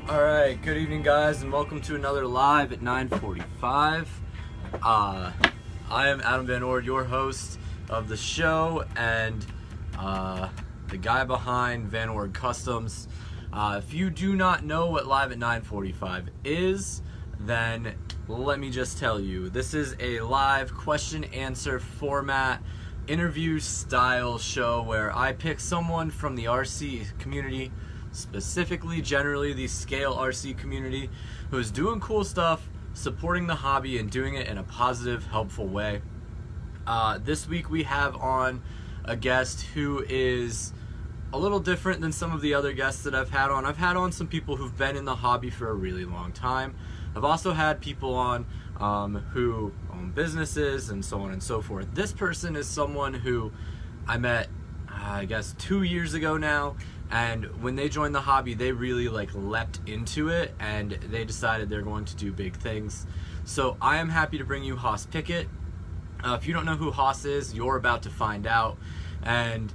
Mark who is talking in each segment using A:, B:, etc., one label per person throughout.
A: Alright, good evening guys, and welcome to another live at 9:45. I am Adam VanOrd, your host of the show, and the guy behind VanOrd Customs. If you do not know what Live at 9:45 is, then let me just tell you. This is a live question-answer format, interview-style show where I pick someone from the RC community, specifically generally the scale RC community, who is doing cool stuff, supporting the hobby, and doing it in a positive, helpful way. This week we have on a guest who is a little different than some of the other guests that I've had on. I've had on some people who've been in the hobby for a really long time. I've also had people on who own businesses and so on and so forth. This person is someone who I met, I guess, 2 years ago now. And when they joined the hobby, they really leapt into it, and they decided they're going to do big things. So I am happy to bring you Haus Pickett. If you don't know who Haus is, you're about to find out. And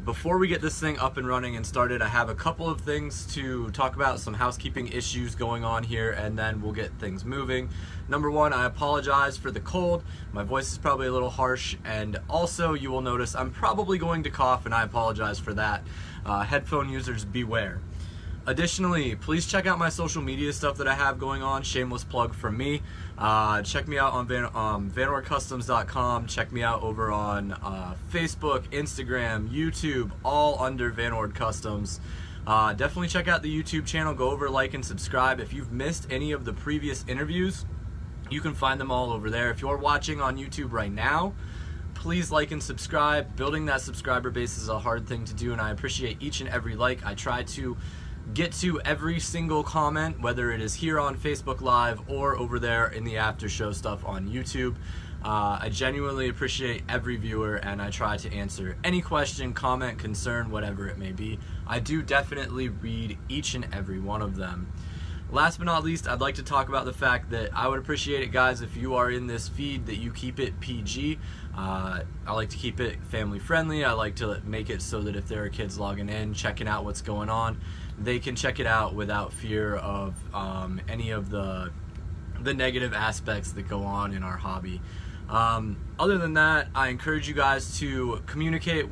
A: before we get this thing up and running and started, I have a couple of things to talk about, some housekeeping issues going on here, and then we'll get things moving. Number one, I apologize for the cold. My voice is probably a little harsh, and also you will notice I'm probably going to cough, and I apologize for that. Headphone users, beware. Additionally, please check out my social media stuff that I have going on. Shameless plug from me. Check me out on VanOrdCustoms.com. Check me out over on Facebook, Instagram, YouTube, all under VanOrd Customs. Definitely check out the YouTube channel. Go over, like, and subscribe. If you've missed any of the previous interviews, you can find them all over there. If you're watching on YouTube right now, please like and subscribe. Building that subscriber base is a hard thing to do, and I appreciate each and every like. I try to get to every single comment, whether it is here on Facebook Live or over there in the after show stuff on YouTube. I genuinely appreciate every viewer, and I try to answer any question, comment, concern, whatever it may be. I do definitely read each and every one of them. Last but not least, I'd like to talk about the fact that I would appreciate it, guys, if you are in this feed, that you keep it PG. I like to keep it family friendly. I like to make it so that if there are kids logging in, checking out what's going on, they can check it out without fear of any of the negative aspects that go on in our hobby. Other than that, I encourage you guys to communicate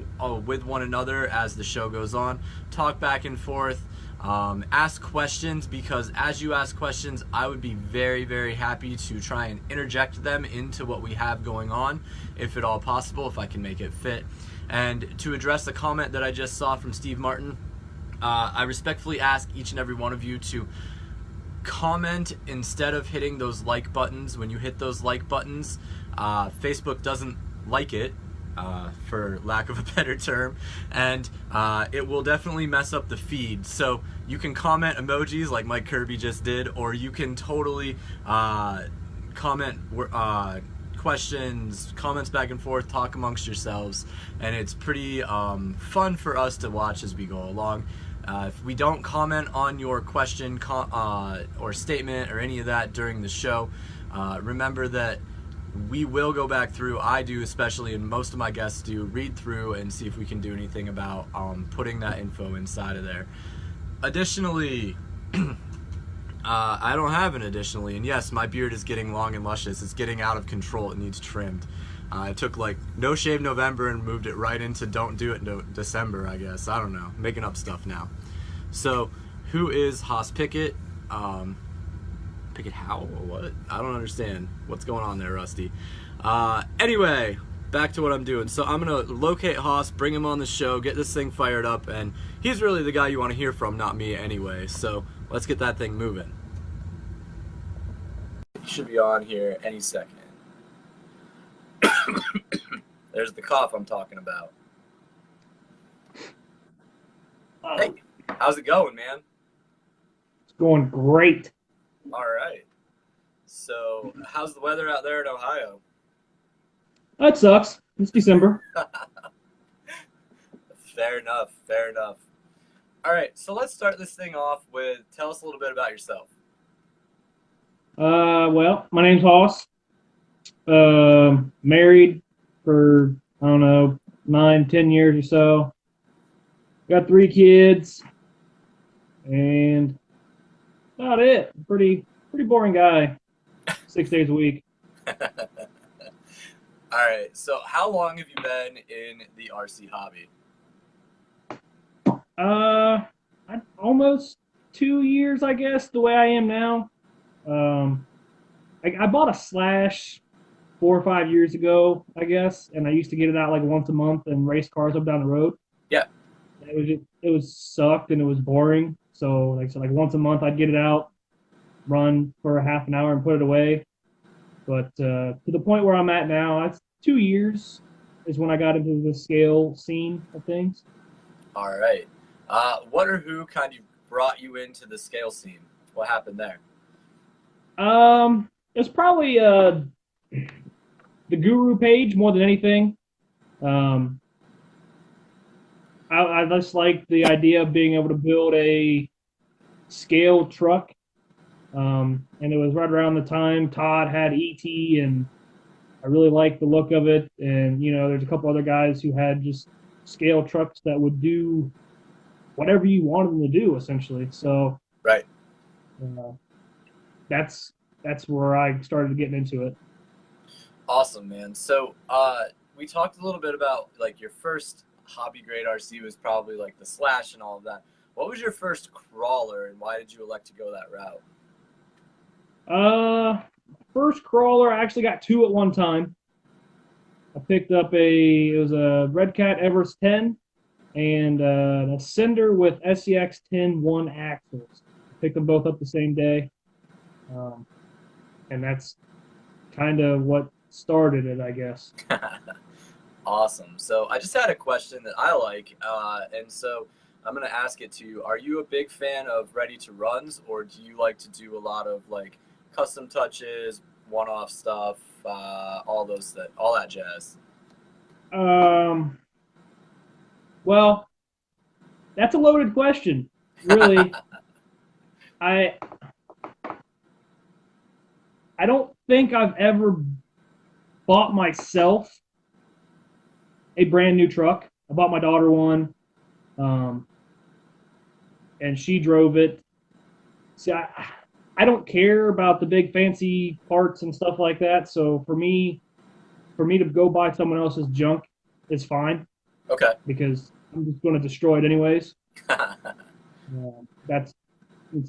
A: with one another as the show goes on. Talk back and forth. Ask questions, because as you ask questions, I would be very, very happy to try and interject them into what we have going on, if at all possible, if I can make it fit. And to address the comment that I just saw from Steve Martin, I respectfully ask each and every one of you to comment instead of hitting those like buttons. When you hit those like buttons, Facebook doesn't like it, for lack of a better term, and it will definitely mess up the feed. So you can comment emojis like Mike Kirby just did, or you can totally comment questions, comments back and forth, talk amongst yourselves, and it's pretty fun for us to watch as we go along. If we don't comment on your question or statement or any of that during the show, remember that we will go back through. I do, especially, and most of my guests do, read through and see if we can do anything about putting that info inside of there. Additionally, I don't have an additionally, and yes, my beard is getting long and luscious. It's getting out of control. It needs trimmed. I took No Shave November and moved it right into Don't Do It December, I guess. I don't know. Making up stuff now. So, who is Haus Pickett? Pickett how? What? I don't understand what's going on there, Rusty. Anyway, back to what I'm doing. So I'm going to locate Haus, bring him on the show, get this thing fired up, and he's really the guy you want to hear from, not me anyway. So let's get that thing moving. He should be on here any second. There's the cough I'm talking about. Hey, how's it going, man?
B: It's going great.
A: All right. So, how's the weather out there in Ohio?
B: That sucks. It's December.
A: Fair enough. Fair enough. All right. So let's start this thing off with, tell us a little bit about yourself.
B: Well, my name's Haus. Married for, I don't know, 9-10 years or so. Got 3 kids, and About it. Pretty boring guy. 6 days a week.
A: All right. So, how long have you been in the RC hobby?
B: Uh, almost 2 years, I guess, the way I am now. Um, I bought a Slash 4 or 5 years ago, I guess, and I used to get it out like once a month and race cars up down the road.
A: Yeah.
B: It was sucked and it was boring. So like once a month I'd get it out, run for a half an hour and put it away. But to the point where I'm at now, that's 2 years is when I got into the scale scene of things.
A: All right. What or who kind of brought you into the scale scene? What happened there?
B: It's probably the Guru page more than anything. Um, I just like the idea of being able to build a scale truck. And it was right around the time Todd had ET, and I really liked the look of it. And there's a couple other guys who had just scale trucks that would do whatever you wanted them to do, essentially. So
A: Right.
B: uh, that's that's where I started getting into it.
A: Awesome, man. So, we talked a little bit about like your first hobby grade RC was probably like the Slash and all of that. What was your first crawler, and why did you elect to go that route?
B: Uh, First crawler, I actually got two at one time. I picked up it was a Red Cat Everest 10 and an Ascender with SCX 10 one axles. I picked them both up the same day. Um, and that's kind of what started it, I guess.
A: Awesome. So, I just had a question that I like, and so I'm gonna ask it to you. Are you a big fan of ready to runs, or do you like to do a lot of like custom touches, one-off stuff, all that jazz?
B: Um, well, that's a loaded question, really. I I don't think I've ever bought myself a brand new truck. I bought my daughter one, um, and she drove it. See, I don't care about the big fancy parts and stuff like that. So for me to go buy someone else's junk is fine
A: Okay.
B: because I'm just going to destroy it anyways. That's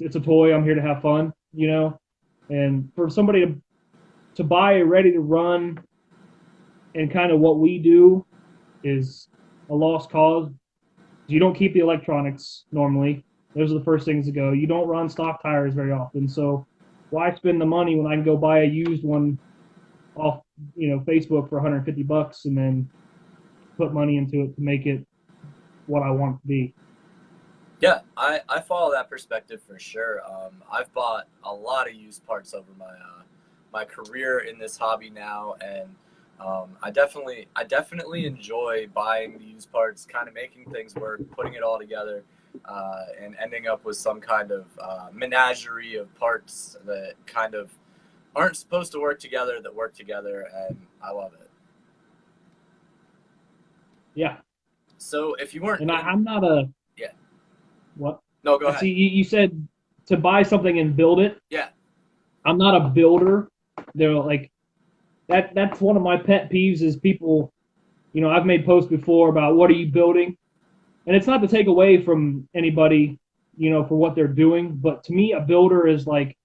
B: it's a toy. I'm here to have fun. And for somebody to buy a ready to run and kind of what we do is a lost cause. You don't keep the electronics normally. Those are the first things to go. You don't run stock tires very often. So why spend the money when I can go buy a used one off, Facebook for 150 bucks and then put money into it to make it what I want it to be.
A: Yeah, I follow that perspective for sure. I've bought a lot of used parts over my career in this hobby now, and I definitely enjoy buying the used parts, kind of making things work, putting it all together, and ending up with some kind of menagerie of parts that kind of aren't supposed to work together that work together, and I love it.
B: Yeah.
A: So if you weren't
B: And
A: in,
B: I'm not a
A: yeah,
B: what?
A: no, go
B: I
A: ahead.
B: see you said to buy something and build it.
A: Yeah,
B: I'm not a builder. They're like that's one of my pet peeves is people, I've made posts before about what are you building? And it's not to take away from anybody, for what they're doing, but to me a builder is like,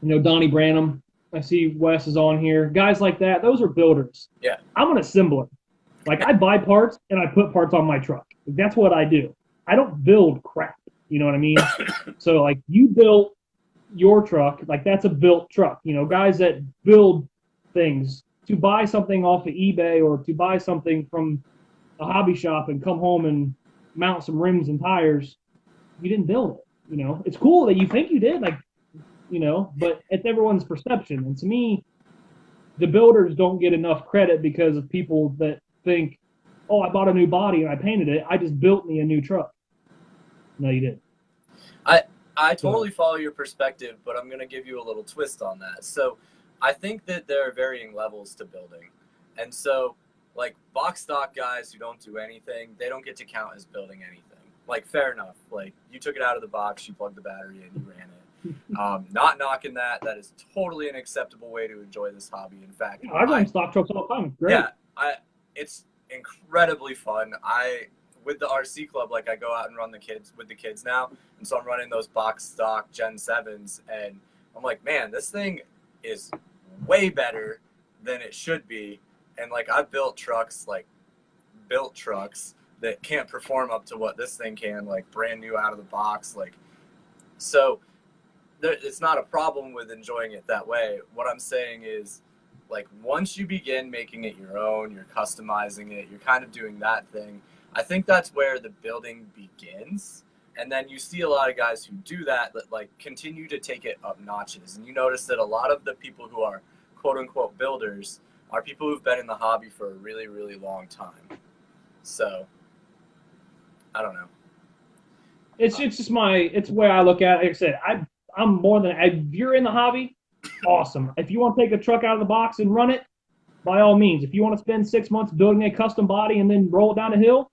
B: Donnie Branham. I see Wes is on here. Guys like that, those are builders.
A: yeah,
B: I'm an assembler. Like I buy parts and I put parts on my truck. That's what I do. I don't build crap. You know what I mean? So like you built your truck, like that's a built truck. Guys that build things to buy something off of eBay or to buy something from a hobby shop and come home and mount some rims and tires, you didn't build it. It's cool that you think you did, like, but it's everyone's perception. And to me, the builders don't get enough credit because of people that think, oh, I bought a new body and I painted it. I just built me a new truck. No, you didn't.
A: I I
B: So
A: totally follow your perspective, but I'm gonna give you a little twist on that. So I think that there are varying levels to building, and so like box stock guys who don't do anything, they don't get to count as building anything. like, fair enough. Like, you took it out of the box, you plugged the battery in, you ran it. Not knocking that. That is totally an acceptable way to enjoy this hobby. In fact,
B: Yeah, I run stock trucks all the time. It's great.
A: yeah, it's incredibly fun. With the RC club, like, I go out and run with the kids now, and so I'm running those box stock Gen 7s, and I'm like, man, this thing is way better than it should be. And like, I've built trucks that can't perform up to what this thing can, like brand new out of the box. Like, so it's not a problem with enjoying it that way. What I'm saying is, like, once you begin making it your own, you're customizing it, you're kind of doing that thing. I think that's where the building begins. And then you see a lot of guys who do that like continue to take it up notches. And you notice that a lot of the people who are quote unquote builders are people who've been in the hobby for a really, really long time. So, I don't know.
B: It's just it's the way I look at it. Like I said, I'm more than, if you're in the hobby, awesome. If you want to take a truck out of the box and run it, by all means. If you want to spend 6 months building a custom body and then roll it down a hill,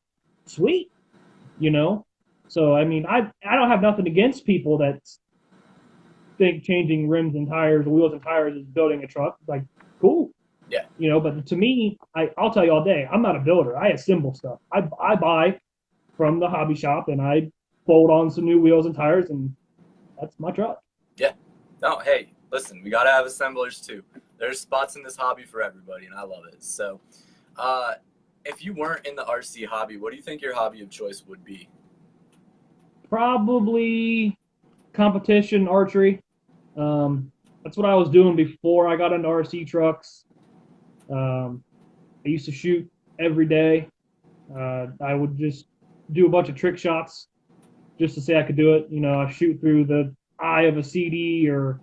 B: sweet. You know? So, I mean, I don't have nothing against people that think changing rims and tires, wheels and tires is building a truck. Like, cool.
A: Yeah.
B: You know, but to me, I'll tell you all day, I'm not a builder. I assemble stuff. I buy from the hobby shop and I bolt on some new wheels and tires, and that's my truck.
A: Yeah. No, hey, listen, we got to have assemblers too. There's spots in this hobby for everybody, and I love it. So, if you weren't in the RC hobby, what do you think your hobby of choice would be?
B: Probably competition archery. That's what I was doing before I got into RC trucks. I used to shoot every day. I would just do a bunch of trick shots just to say I could do it. You know, I shoot through the eye of a CD or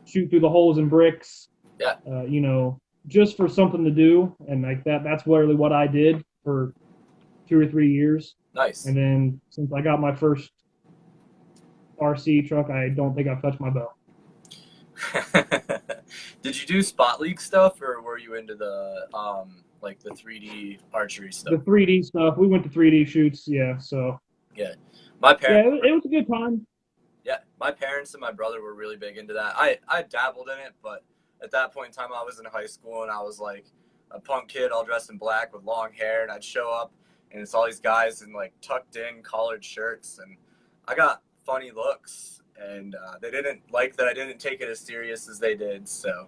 B: shoot through the holes in bricks.
A: Yeah.
B: You know, just for something to do. And like that's literally what I did for 2 or 3 years.
A: Nice.
B: And then since I got my first RC truck, I don't think I've touched my bow.
A: Did you do spot league stuff, or were you into the like the 3D archery stuff?
B: The 3D stuff. We went to 3D shoots, yeah. So
A: yeah, my parents.
B: Yeah, it was a good time.
A: Yeah, my parents and my brother were really big into that. I dabbled in it, but at that point in time, I was in high school and I was like a punk kid, all dressed in black with long hair, and I'd show up and it's all these guys in like tucked in collared shirts, and I got funny looks, and they didn't like that I didn't take it as serious as they did. So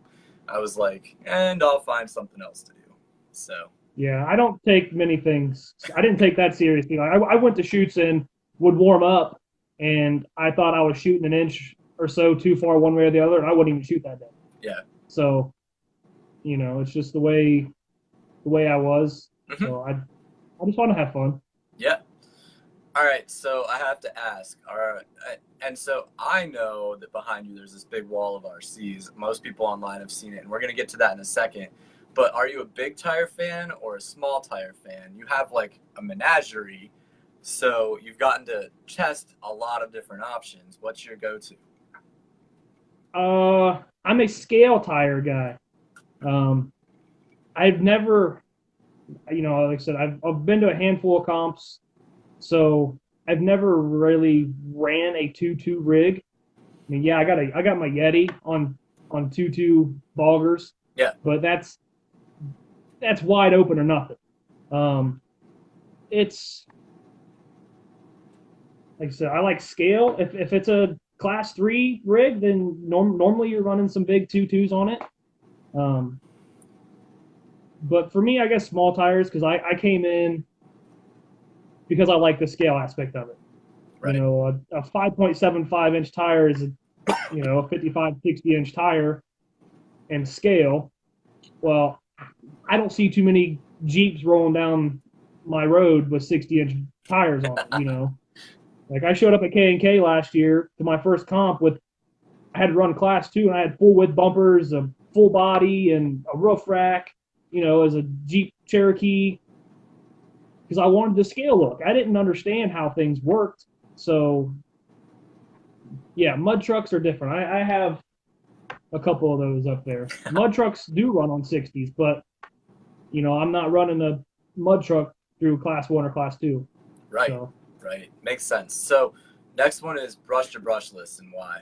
A: I was like, and I'll find something else to do. So
B: yeah, I don't take many things. I didn't take that seriously. I went to shoots and would warm up, and I thought I was shooting an inch or so too far one way or the other, and I wouldn't even shoot that day.
A: Yeah.
B: So, you know, it's just the way I was.
A: Mm-hmm.
B: So I just want to have fun.
A: Yeah. All right, so I have to ask. All right, and so I know that behind you there's this big wall of RCs. Most people online have seen it, and we're going to get to that in a second. But are you a big tire fan or a small tire fan? You have like a menagerie, so you've gotten to test a lot of different options. What's your go-to?
B: I'm a scale tire guy. I've never, you know, like I said, I've been to a handful of comps, so I've never really ran a 2.2 rig. I mean, yeah, I got my Yeti on 2.2 boggers.
A: Yeah.
B: But that's wide open or nothing. It's like I said, I like scale. If it's a class 3 rig, then normally you're running some big 2.2s on it. But for me, I guess small tires, because I came in because I like the scale aspect of it.
A: Right.
B: You know, a 5.75 inch tire is, you know, a 55, 60 inch tire, and scale. Well, I don't see too many Jeeps rolling down my road with 60 inch tires on it, you know. Like I showed up at K&K last year to my first comp I had to run class 2, and I had full width bumpers, a full body, and a roof rack, you know, as a Jeep Cherokee, because I wanted the scale look. I didn't understand how things worked. So, yeah, mud trucks are different. I have a couple of those up there. Mud trucks do run on 60s, but, you know, I'm not running a mud truck through class 1 or class 2.
A: Right.
B: So.
A: Right. Makes sense. So next one is brush to brushless, and why?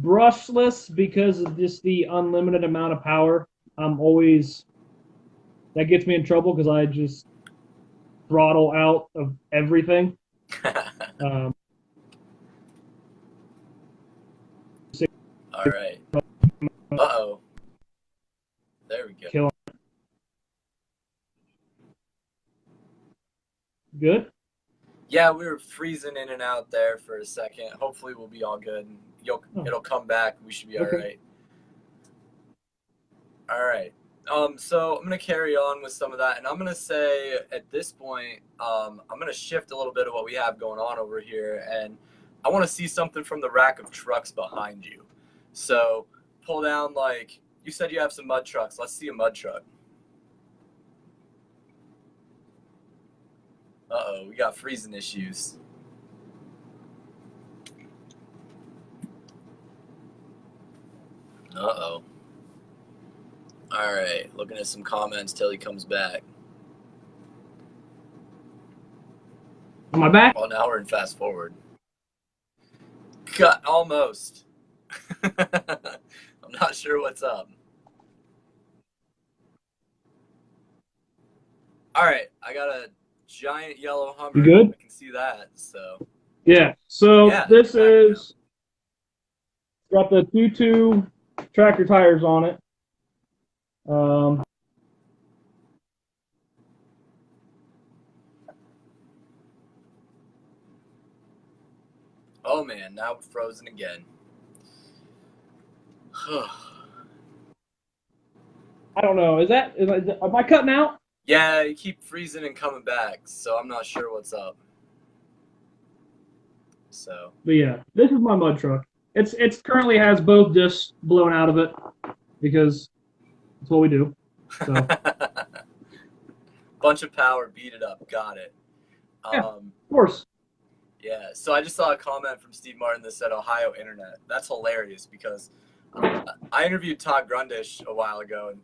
B: Brushless because of just the unlimited amount of power. That gets me in trouble because I just throttle out of everything.
A: All right. Uh-oh. There we go.
B: Kill. Good?
A: Yeah, we were freezing in and out there for a second. Hopefully we'll be all good. It'll come back. We should be all right. All right. So I'm going to carry on with some of that. And I'm going to say at this point, I'm going to shift a little bit of what we have going on over here. And I want to see something from the rack of trucks behind you. So pull down, like, you said you have some mud trucks. Let's see a mud truck. Uh-oh, we got freezing issues. Uh-oh. All right, looking at some comments till he comes back.
B: Am I back?
A: Well, now we're in fast forward. Cut, almost. I'm not sure what's up. All right, I got a giant yellow Hummer.
B: You good?
A: I can see that. So.
B: Yeah. So
A: yeah,
B: this is got the 2.2 tractor tires on it.
A: Oh man, now we're frozen again.
B: I don't know. Am I cutting out?
A: Yeah, you keep freezing and coming back, so I'm not sure what's up. So.
B: But yeah, this is my mud truck. It's currently has both discs blown out of it because that's what we do. So.
A: Bunch of power, beat it up, got it.
B: Yeah, of course.
A: Yeah, so I just saw a comment from Steve Martin that said Ohio internet. That's hilarious because I interviewed Todd Grundish a while ago, and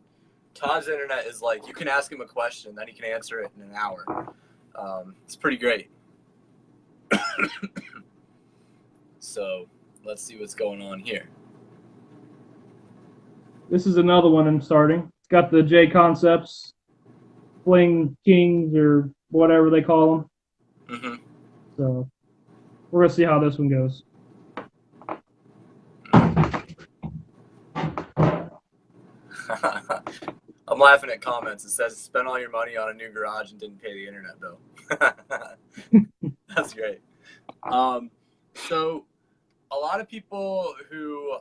A: Todd's internet is like, you can ask him a question, then he can answer it in an hour. It's pretty great. So let's see what's going on here.
B: This is another one I'm starting. It's got the J Concepts, Fling Kings, or whatever they call them.
A: Mm-hmm.
B: So we're going to see how this one goes.
A: I'm laughing at comments. It says, spent all your money on a new garage and didn't pay the internet bill. That's great. So a lot of people who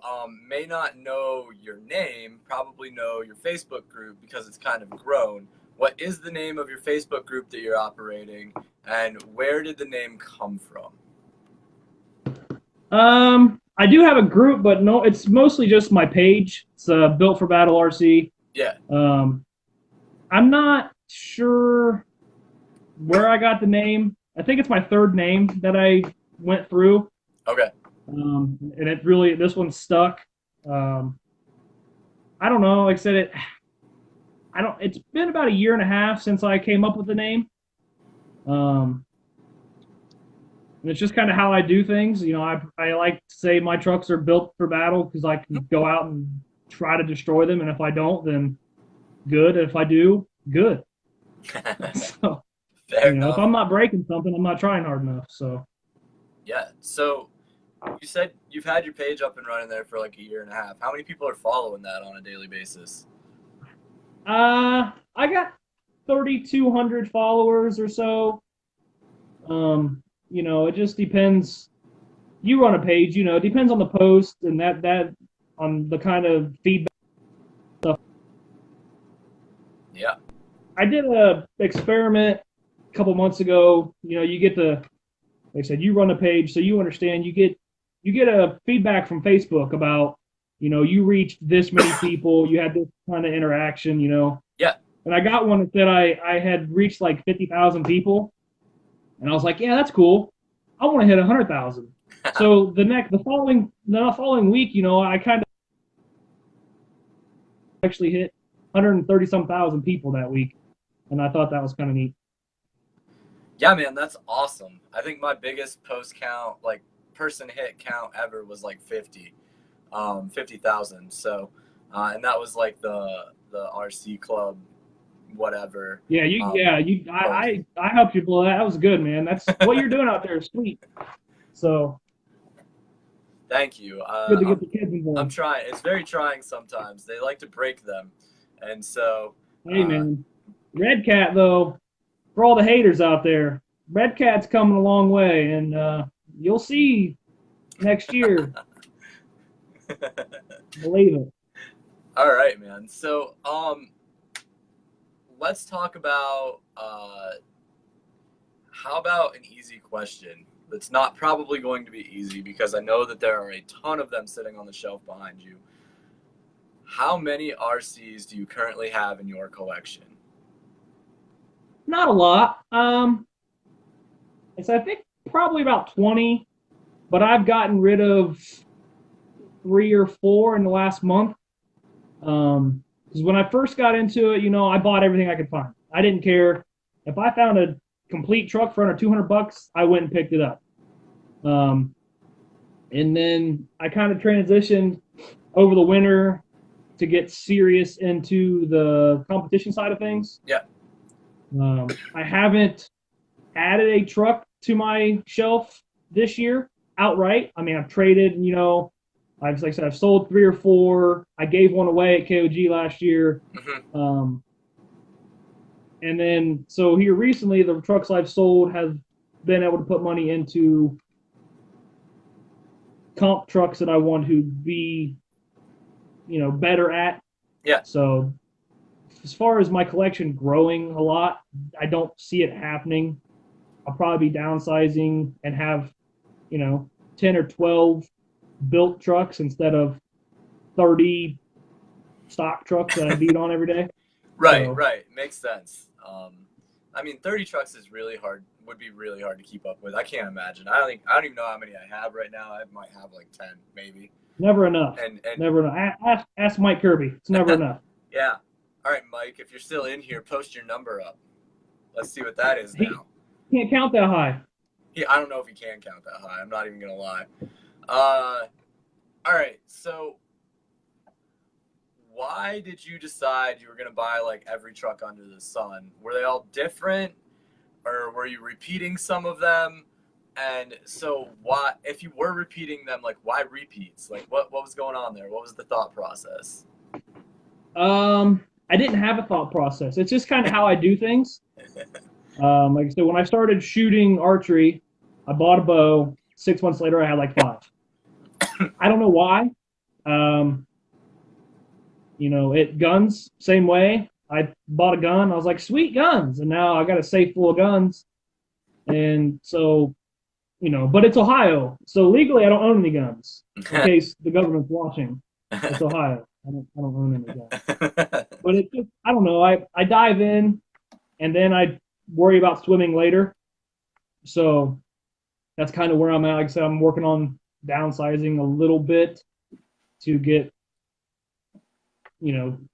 A: may not know your name probably know your Facebook group because it's kind of grown. What is the name of your Facebook group that you're operating, and where did the name come from?
B: I do have a group, but no, it's mostly just my page. It's Built4Battle RC.
A: Yeah.
B: I'm not sure where I got the name. I think it's my third name that I went through.
A: Okay.
B: And it really, this one stuck. I don't know. Like I said, it's been about a year and a half since I came up with the name. And it's just kind of how I do things. You know, I like to say my trucks are built for battle because I can go out and try to destroy them. And if I don't, then good. If I do, good. So,
A: Fair enough.
B: if I'm not breaking something, I'm not trying hard enough. So.
A: Yeah. So you said you've had your page up and running there for like a year and a half. How many people are following that on a daily basis?
B: I got 3,200 followers or so. It just depends. You run a page, it depends on the post and that on the kind of feedback stuff.
A: Yeah.
B: I did a experiment a couple months ago. You get like I said, you run a page, so you understand. You get a feedback from Facebook about, you reached this many people, you had this kind of interaction,
A: Yeah.
B: And I got one that said I had reached like 50,000 people. And I was like, yeah, that's cool. I want to hit 100,000. So the following week, I kind of actually hit 130 some thousand people that week, and I thought that was kind of neat.
A: Yeah, man, that's awesome. I think my biggest post count, like person hit count ever, was like 50,000. So, and that was like the RC club, whatever.
B: Yeah,
A: Post.
B: I helped you blow that. That was good, man. That's what you're doing out there is sweet. So
A: Thank you.
B: good to get the kids
A: I'm
B: involved.
A: trying. It's very trying sometimes. They like to break them, and so
B: Hey, man. Red Cat, though, for all the haters out there, Red Cat's coming a long way, and you'll see next year. Believe it.
A: All right, man. So let's talk about how about an easy question that's not probably going to be easy because I know that there are a ton of them sitting on the shelf behind you. How many RCs do you currently have in your collection?
B: Not a lot. I think probably about 20, but I've gotten rid of 3 or 4 in the last month. Because when I first got into it, I bought everything I could find. I didn't care if I found a complete truck for under $200. I went and picked it up. And then I kind of transitioned over the winter to get serious into the competition side of things.
A: Yeah.
B: I haven't added a truck to my shelf this year outright. I mean, I've traded, like I said, I've sold 3 or 4. I gave one away at KOG last year.
A: Mm-hmm.
B: And then, so here recently, the trucks I've sold have been able to put money into comp trucks that I want to be, better at.
A: Yeah.
B: So as far as my collection growing a lot, I don't see it happening. I'll probably be downsizing and have, 10 or 12 built trucks instead of 30 stock trucks that I beat on every day.
A: Right,
B: So,
A: right. Makes sense. I mean, 30 trucks is really hard. Would be really hard to keep up with. I can't imagine. I don't even know how many I have right now. I might have like 10, maybe.
B: never enough.
A: And
B: Never enough. Ask Mike Kirby. It's never enough.
A: yeah. All right, Mike. If you're still in here, post your number up. Let's see what that is now.
B: He can't count that high.
A: I don't know if he can count that high. I'm not even gonna lie. All right. So, why did you decide you were gonna buy like every truck under the sun? Were they all different, or were you repeating some of them? And so, why, if you were repeating them, like why repeats? Like what was going on there? What was the thought process?
B: I didn't have a thought process. It's just kind of how I do things. Like I said, when I started shooting archery, I bought a bow. 6 months later, I had like 5. I don't know why. Guns, same way. I bought a gun. I was like, sweet guns. And now I got a safe full of guns. And so, but it's Ohio. So legally, I don't own any guns in case the government's watching. It's Ohio. I don't own any guns. But it's just, I don't know. I dive in and then I worry about swimming later. So that's kind of where I'm at. Like I said, I'm working on downsizing a little bit to get,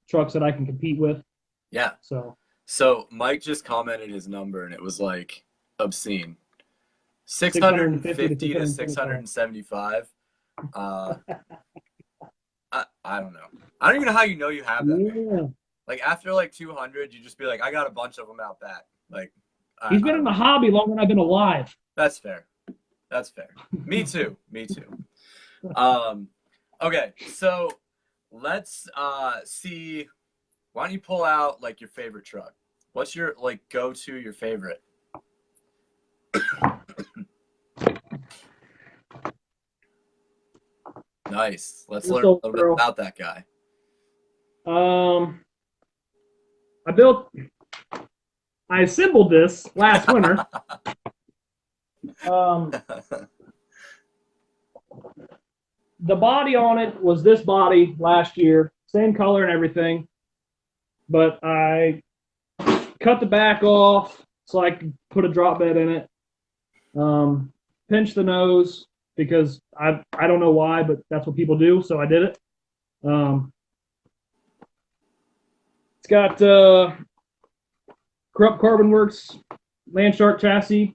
B: trucks that I can compete with.
A: Yeah. So Mike just commented his number and it was like obscene. 650 to 675. I don't know. I don't even know how you know you have that.
B: Yeah.
A: Like after like 200, you just be like, I got a bunch of them out back. Like
B: he's been in the hobby longer than I've been alive.
A: That's fair. That's fair. Me too. Me too. Okay, so let's see. Why don't you pull out like your favorite truck? What's your like go-to, your favorite? Nice. Let's learn a little bit about that guy.
B: I assembled this last winter. The body on it was this body last year, same color and everything, but I cut the back off so I could put a drop bed in it. Pinch the nose because I don't know why, but that's what people do, so I did it. It's got Corrupt Carbon Works Landshark chassis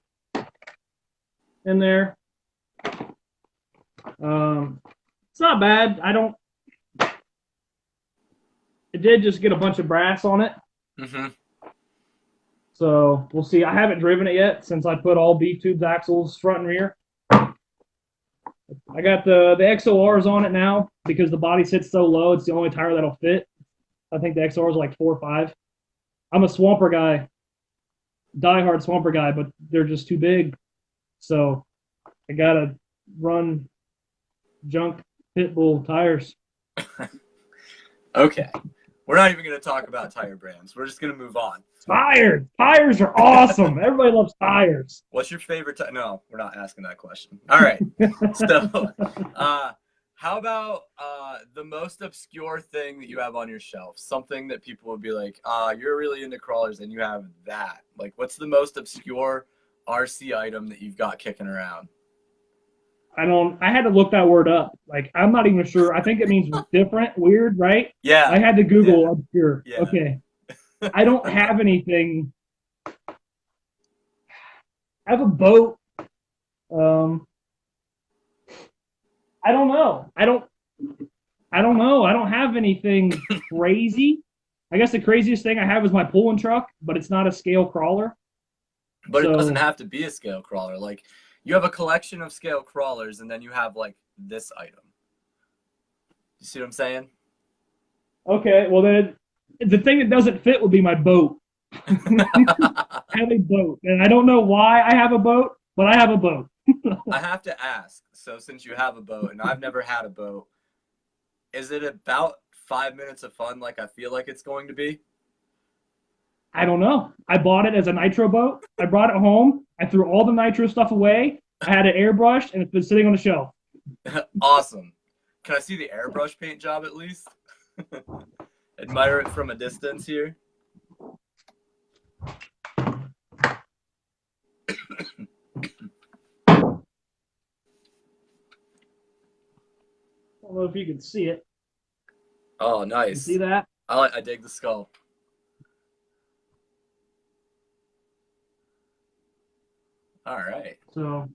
B: in there. It's not bad. It did just get a bunch of brass on it.
A: Mm-hmm.
B: So we'll see. I haven't driven it yet since I put all beef tubes axles front and rear. I got the XORs on it now because the body sits so low. It's the only tire that'll fit. I think the XORs are like 4 or 5. I'm a swamper guy, diehard swamper guy, but they're just too big. So I gotta run junk pit bull tires.
A: Okay. We're not even going to talk about tire brands. We're just going to move on.
B: Tires are awesome. Everybody loves tires.
A: What's your favorite tire? No, we're not asking that question. All right. So, how about the most obscure thing that you have on your shelf? Something that people would be like, you're really into crawlers and you have that. Like, what's the most obscure RC item that you've got kicking around?
B: I had to look that word up. Like, I'm not even sure. I think it means different, weird, right?
A: Yeah.
B: I had to Google obscure.
A: Yeah.
B: Okay. I don't have anything. I have a boat. I don't know. I don't know. I don't have anything crazy. I guess the craziest thing I have is my pulling truck, but it's not a scale crawler.
A: But it doesn't have to be a scale crawler. Like, you have a collection of scale crawlers, and then you have, like, this item. You see what I'm saying?
B: Okay, well, then the thing that doesn't fit would be my boat. I have a boat, and I don't know why I have a boat, but I have a boat.
A: I have to ask, so since you have a boat, and I've never had a boat, is it about 5 minutes of fun like I feel like it's going to be?
B: I don't know. I bought it as a nitro boat. I brought it home. I threw all the nitro stuff away. I had it airbrushed, and it's been sitting on the shelf.
A: Awesome. Can I see the airbrush paint job at least? Admire it from a distance here.
B: I don't know if you can see it.
A: Oh, nice.
B: You see that?
A: I dig the skull. All right.
B: So,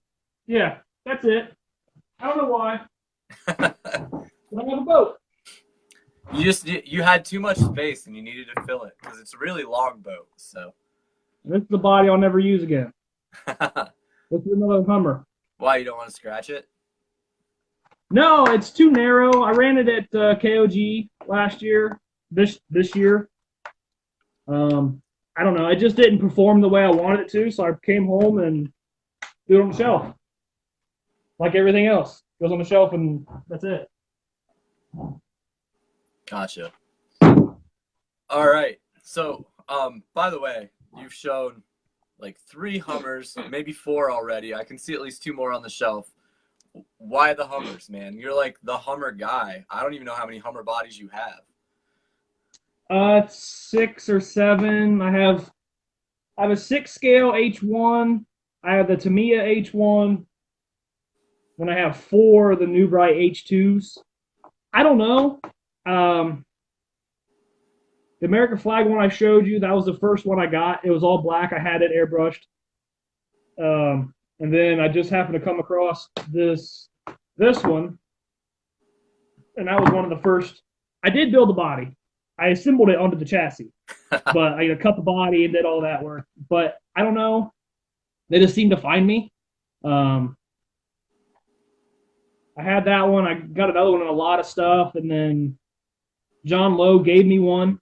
B: yeah, that's it. I don't know why. But I have a boat.
A: You had too much space and you needed to fill it because it's a really long boat. So.
B: This is the body I'll never use again. This is another Hummer.
A: Why, you don't want to scratch it?
B: No, it's too narrow. I ran it at KOG last year. This year. I don't know. It just didn't perform the way I wanted it to, so I came home and threw it on the shelf. Like everything else. Goes on the shelf and that's it.
A: Gotcha. All right. So, by the way, you've shown like 3 Hummers, maybe 4 already. I can see at least 2 more on the shelf. Why the Hummers, man? You're like the Hummer guy. I don't even know how many Hummer bodies you have.
B: 6 or 7. I have a 6 scale H1. I have the Tamiya H1. Then I have 4 of the New Bright H2s. I don't know. The American flag one I showed you, that was the first one I got. It was all black. I had it airbrushed. And then I just happened to come across this one. And that was one of the first. I did build the body. I assembled it onto the chassis. But I cut the body and did all that work. But I don't know. They just seemed to find me. I had that one. I got another one and a lot of stuff. And then John Lowe gave me one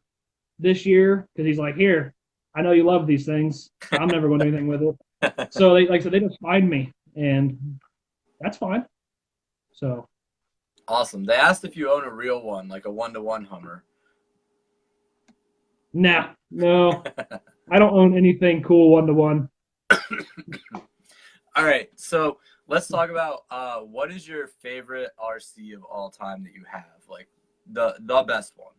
B: this year because he's like, here, I know you love these things. I'm never going to do anything with it. So they they just find me, and that's fine. So
A: Awesome. They asked if you own a real one, like a 1-to-1 Hummer.
B: Nah, no, I don't own anything cool 1-to-1.
A: All right, so let's talk about what is your favorite RC of all time that you have, like the best one.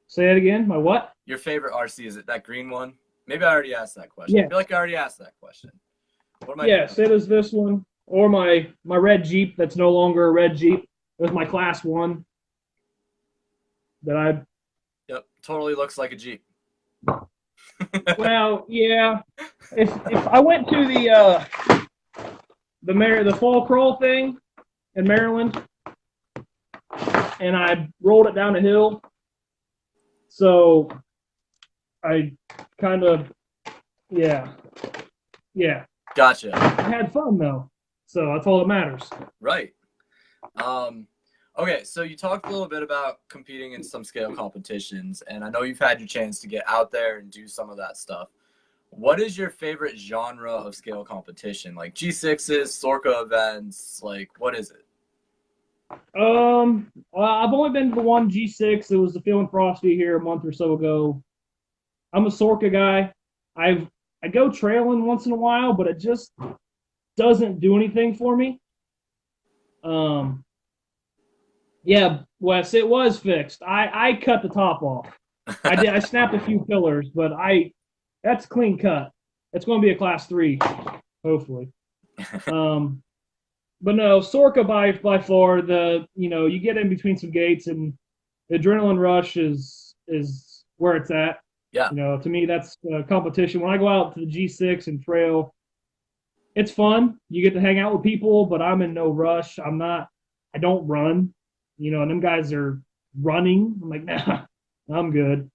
B: Say it again. My what?
A: Your favorite RC, is it that green one? Maybe I already asked that question.
B: Yeah.
A: I feel like I already asked that question. What am I
B: Yes, it is this one. Or my red Jeep that's no longer a red Jeep. It was my class 1 that I...
A: Yep, totally looks like a Jeep.
B: Well, yeah. If I went to the fall crawl thing in Maryland and I rolled it down a hill, so I kind of yeah yeah.
A: Gotcha.
B: I had fun though, so that's all that matters.
A: Right. Okay, so you talked a little bit about competing in some scale competitions, and I know you've had your chance to get out there and do some of that stuff. What is your favorite genre of scale competition? Like G6s, Sorka events, like what is it?
B: Well, I've only been to the one G6. It was the Feeling Frosty here a month or so ago. I'm a Sorka guy. I go trailing once in a while, but it just doesn't do anything for me. Yeah, Wes, it was fixed. I cut the top off. I did. I snapped a few pillars, but that's clean cut. It's going to be a class 3, hopefully. But no, Sorka by far you get in between some gates and the adrenaline rush is where it's at.
A: Yeah.
B: To me that's competition. When I go out to the G6 and trail, it's fun. You get to hang out with people, but I'm in no rush. I don't run. And them guys are running. I'm like, nah, I'm good.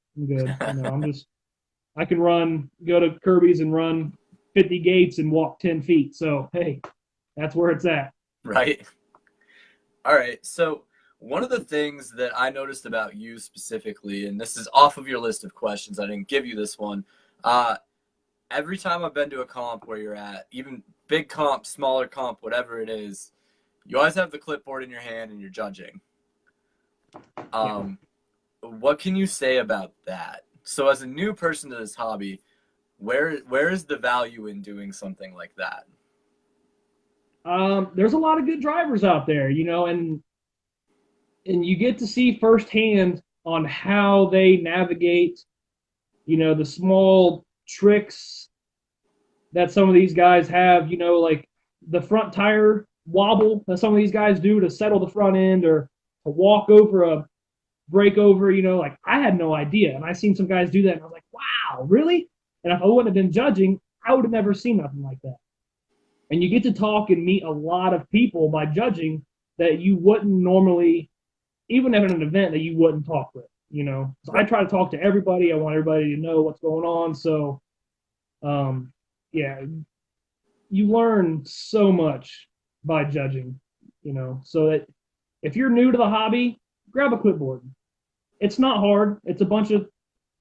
B: I can go to Kirby's and run 50 gates and walk 10 feet. So, hey, that's where it's at.
A: Right. All right. So one of the things that I noticed about you specifically, and this is off of your list of questions, I didn't give you this one. Every time I've been to a comp where you're at, even big comp, smaller comp, whatever it is, you always have the clipboard in your hand and you're judging. What can you say about that? So as a new person to this hobby, where is the value in doing something like that?
B: There's a lot of good drivers out there, and you get to see firsthand on how they navigate, the small tricks that some of these guys have, like the front tire wobble that some of these guys do to settle the front end or to walk over a breakover, like I had no idea. And I seen some guys do that and I was like, wow, really? And if I wouldn't have been judging, I would have never seen nothing like that. And you get to talk and meet a lot of people by judging that you wouldn't normally, even at an event that you wouldn't talk with, So I try to talk to everybody. I want everybody to know what's going on. So, yeah, you learn so much by judging, so that if you're new to the hobby, grab a clipboard. It's not hard. It's a bunch of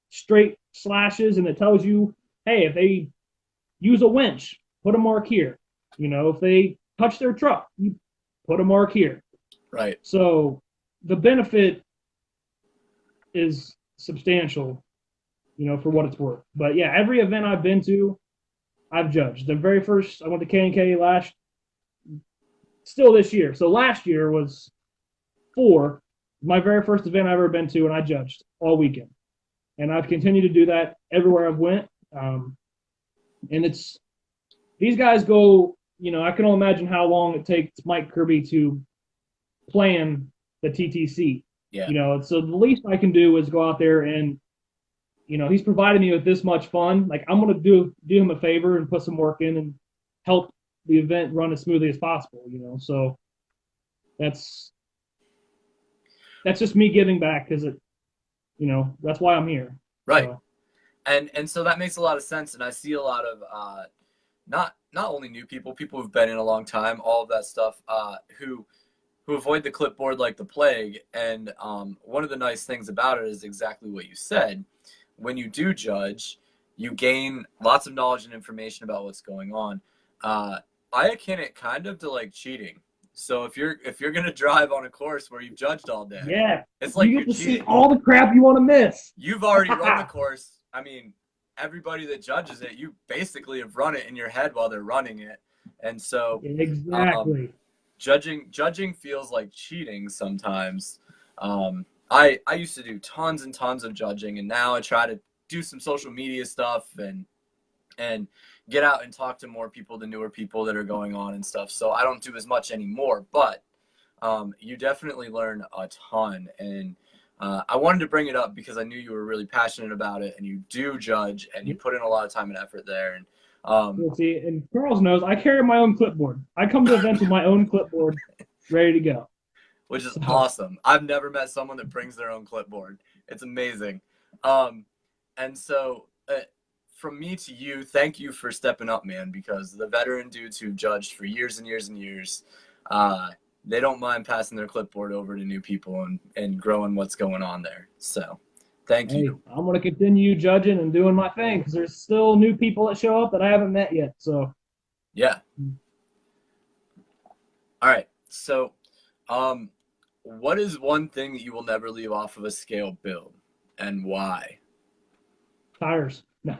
B: straight slashes, and it tells you, hey, if they use a winch, put a mark here. If they touch their truck, you put a mark here.
A: Right.
B: So the benefit is substantial, for what it's worth. But yeah, every event I've been to, I've judged. The very first, I went to K&K still this year. So last year was 4, my very first event I've ever been to, and I judged all weekend. And I've continued to do that everywhere I've went. And these guys go, I can only imagine how long it takes Mike Kirby to plan the TTC.
A: Yeah.
B: So the least I can do is go out there and, he's provided me with this much fun. Like I'm going to do him a favor and put some work in and help the event run as smoothly as possible, So that's just me giving back because that's why I'm here.
A: Right.
B: So.
A: And so that makes a lot of sense. And I see a lot of not only new people who've been in a long time, all of that stuff, who avoid the clipboard like the plague. And one of the nice things about it is exactly what you said. When you do judge, you gain lots of knowledge and information about what's going on. I akin it kind of to like cheating. So if you're gonna drive on a course where you've judged all day,
B: yeah,
A: it's like
B: you
A: you're
B: get to
A: cheating.
B: see all the crap you want to miss.
A: You've already run the course. I mean, everybody that judges it, you basically have run it in your head while they're running it, and so
B: exactly.
A: Judging feels like cheating sometimes. I used to do tons and tons of judging, and now I try to do some social media stuff and get out and talk to more people, the newer people that are going on and stuff. So I don't do as much anymore, but you definitely learn a ton. And I wanted to bring it up because I knew you were really passionate about it, and you do judge, and you put in a lot of time and effort there. And
B: We'll see. And Charles knows I carry my own clipboard. I come to events with my own clipboard, ready to go.
A: Which is awesome. I've never met someone that brings their own clipboard. It's amazing. And so from me to you, thank you for stepping up, man, because the veteran dudes who judged for years and years and years, they don't mind passing their clipboard over to new people and growing what's going on there. So thank you.
B: I'm going to continue judging and doing my thing because there's still new people that show up that I haven't met yet. So,
A: yeah. All right. So, what is one thing that you will never leave off of a scale build, and why?
B: Tires. No.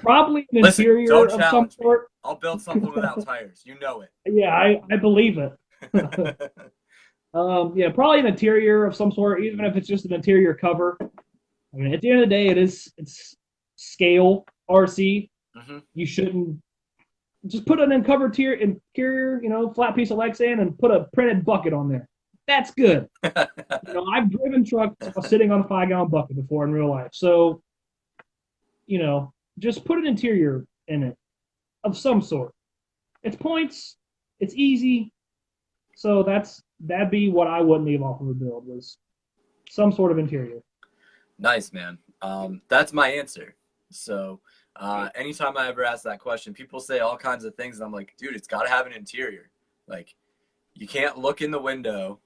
B: Probably an interior of some sort.
A: I'll build something without tires. You know it.
B: Yeah, I believe it. Yeah, probably an interior of some sort, even if it's just an interior cover. I mean, at the end of the day, it's scale RC.
A: Mm-hmm.
B: You shouldn't just put an uncovered interior, flat piece of Lexan and put a printed bucket on there. That's good. I've driven trucks sitting on a 5-gallon bucket before in real life. So, just put an interior in it of some sort. It's points. It's easy. So that'd be what I wouldn't leave off of a build, was some sort of interior.
A: Nice, man. That's my answer. So anytime I ever ask that question, people say all kinds of things, and I'm like, dude, it's got to have an interior. Like, you can't look in the window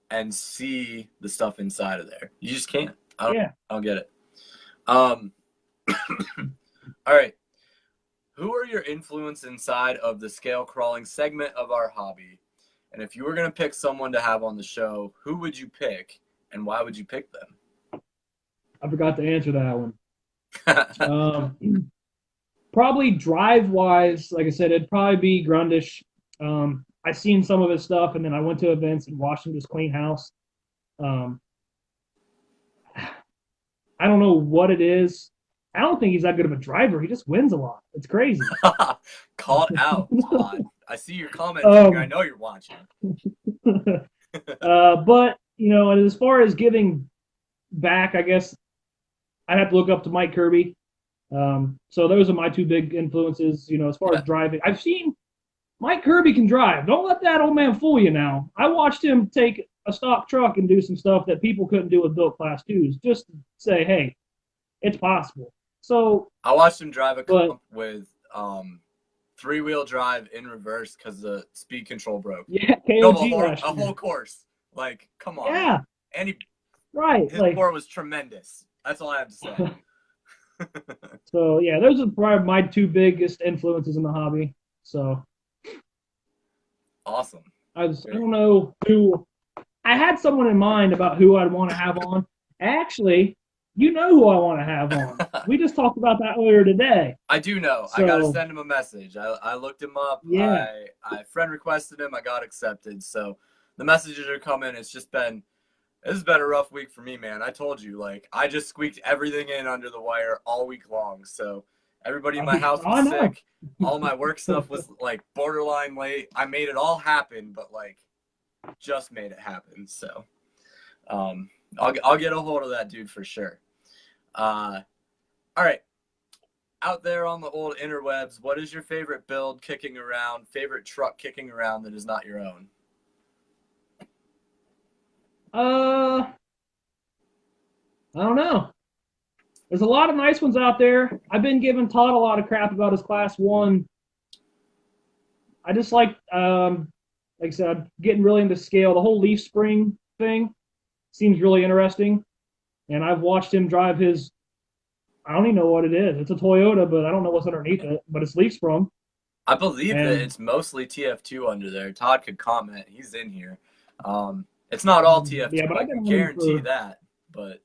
A: and see the stuff inside of there. You just can't. I don't get it. All right. Who are your influence inside of the scale crawling segment of our hobby? And if you were going to pick someone to have on the show, who would you pick, and why would you pick them?
B: I forgot to answer that one. Probably drive-wise, like I said, it'd probably be Grundish. I seen some of his stuff, and then I went to events and watched him just clean house. I don't know what it is. I don't think he's that good of a driver. He just wins a lot. It's crazy.
A: Call it out, Todd. I see your comments. I know you're watching.
B: But, as far as giving back, I guess I'd have to look up to Mike Kirby. So those are my two big influences, as far as driving. I've seen Mike Kirby can drive. Don't let that old man fool you now. I watched him take a stock truck and do some stuff that people couldn't do with built Class 2s, just to say, hey, it's possible. So
A: I watched him drive a comp with 3-wheel drive in reverse because the speed control broke.
B: Yeah,
A: a whole course. Like, come on.
B: Yeah.
A: And his
B: like,
A: core was tremendous. That's all I have to say.
B: So, yeah, those are probably my two biggest influences in the hobby. So,
A: awesome.
B: I don't know who. I had someone in mind about who I'd want to have on. Actually, you know who I want to have on. We just talked about that earlier today.
A: I do know. So, I got to send him a message. I looked him up.
B: Yeah.
A: I friend requested him. I got accepted. So the messages are coming. This has been a rough week for me, man. I told you, like, I just squeaked everything in under the wire all week long. So everybody in my house was sick. All my work stuff was, like, borderline late. I made it all happen, but, like, just made it happen. So I'll get a hold of that dude for sure. All right. Out there on the old interwebs, what is your favorite build kicking around, favorite truck kicking around that is not your own?
B: I don't know. There's a lot of nice ones out there. I've been giving Todd a lot of crap about his Class 1. I just like I said, getting really into scale. The whole leaf spring thing seems really interesting. And I've watched him drive his, I don't even know what it is. It's a Toyota, but I don't know what's underneath it. But it's leaf sprung.
A: I believe that it's mostly TF2 under there. Todd could comment. He's in here. It's not all TF2. Yeah, but I can guarantee that. But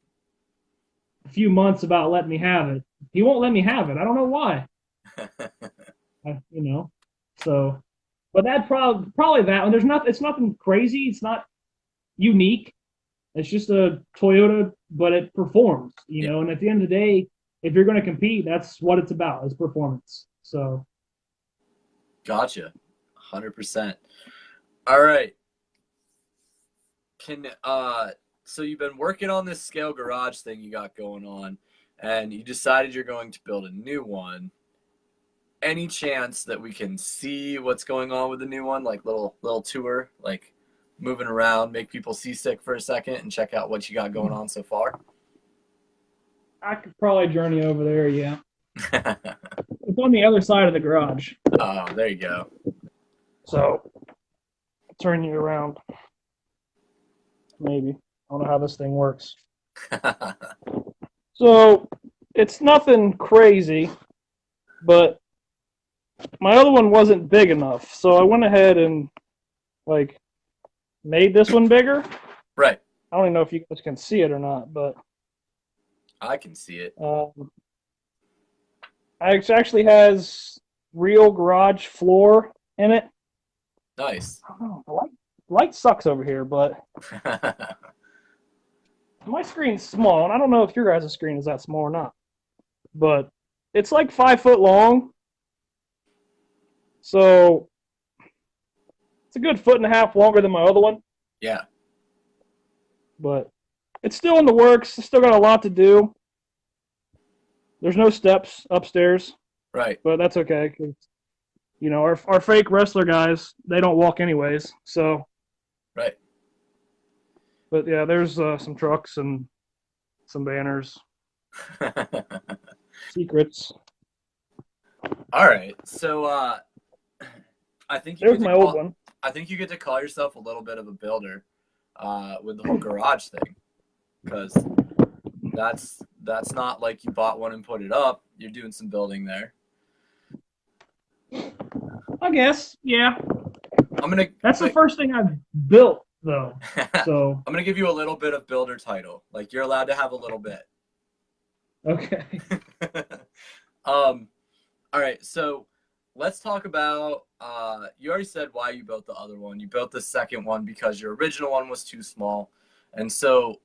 B: a few months about letting me have it. He won't let me have it. I don't know why. So, but that probably that one. It's nothing crazy. It's not unique. It's just a Toyota, but it performs, know. And at the end of the day, if you're going to compete, that's what it's about, is performance. So,
A: gotcha, 100%. All right. Can so you've been working on this scale garage thing you got going on, and you decided you're going to build a new one. Any chance that we can see what's going on with the new one, like little tour, like moving around, make people seasick for a second and check out what you got going on so far?
B: I could probably journey over there, yeah. It's on the other side of the garage.
A: Oh, there you go.
B: So, turn you around. Maybe. I don't know how this thing works. So, it's nothing crazy, but my other one wasn't big enough. So I went ahead and, like, made this one bigger.
A: Right.
B: I don't even know if you guys can see it or not, but
A: I can see it.
B: it actually has real garage floor in it.
A: Nice.
B: I don't know, the light sucks over here, but my screen's small, and I don't know if your guys' screen is that small or not. But it's like 5 foot long. So it's a good 1.5 feet longer than my other one.
A: Yeah.
B: But it's still in the works. It's still got a lot to do. There's no steps upstairs.
A: Right.
B: But that's okay, because, you know, our fake wrestler guys, they don't walk anyways. So.
A: Right.
B: But yeah, there's some trucks and some banners. Secrets.
A: All right. So I think
B: there's my old one.
A: I think you get to call yourself a little bit of a builder with the whole garage thing, because that's not like you bought one and put it up. You're doing some building there.
B: I guess, yeah. That's the first thing I've built, though. So
A: I'm gonna give you a little bit of builder title. Like, you're allowed to have a little bit.
B: Okay.
A: All right. So let's talk about. You already said why you built the other one. You built the second one because your original one was too small, and so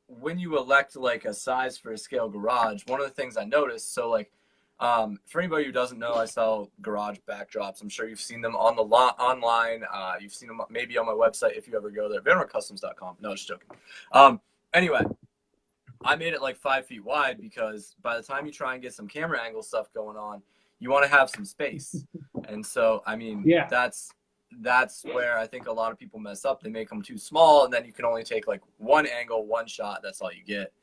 A: when you elect like a size for a scale garage, one of the things I noticed. So like. For anybody who doesn't know, I sell garage backdrops. I'm sure you've seen them on the online. You've seen them maybe on my website if you ever go there, VanOrdCustoms.com. No, just joking. Anyway, I made it like 5 feet wide because by the time you try and get some camera angle stuff going on, you want to have some space. And so, I mean,
B: yeah.
A: that's where I think a lot of people mess up. They make them too small, and then you can only take like one angle, one shot. That's all you get.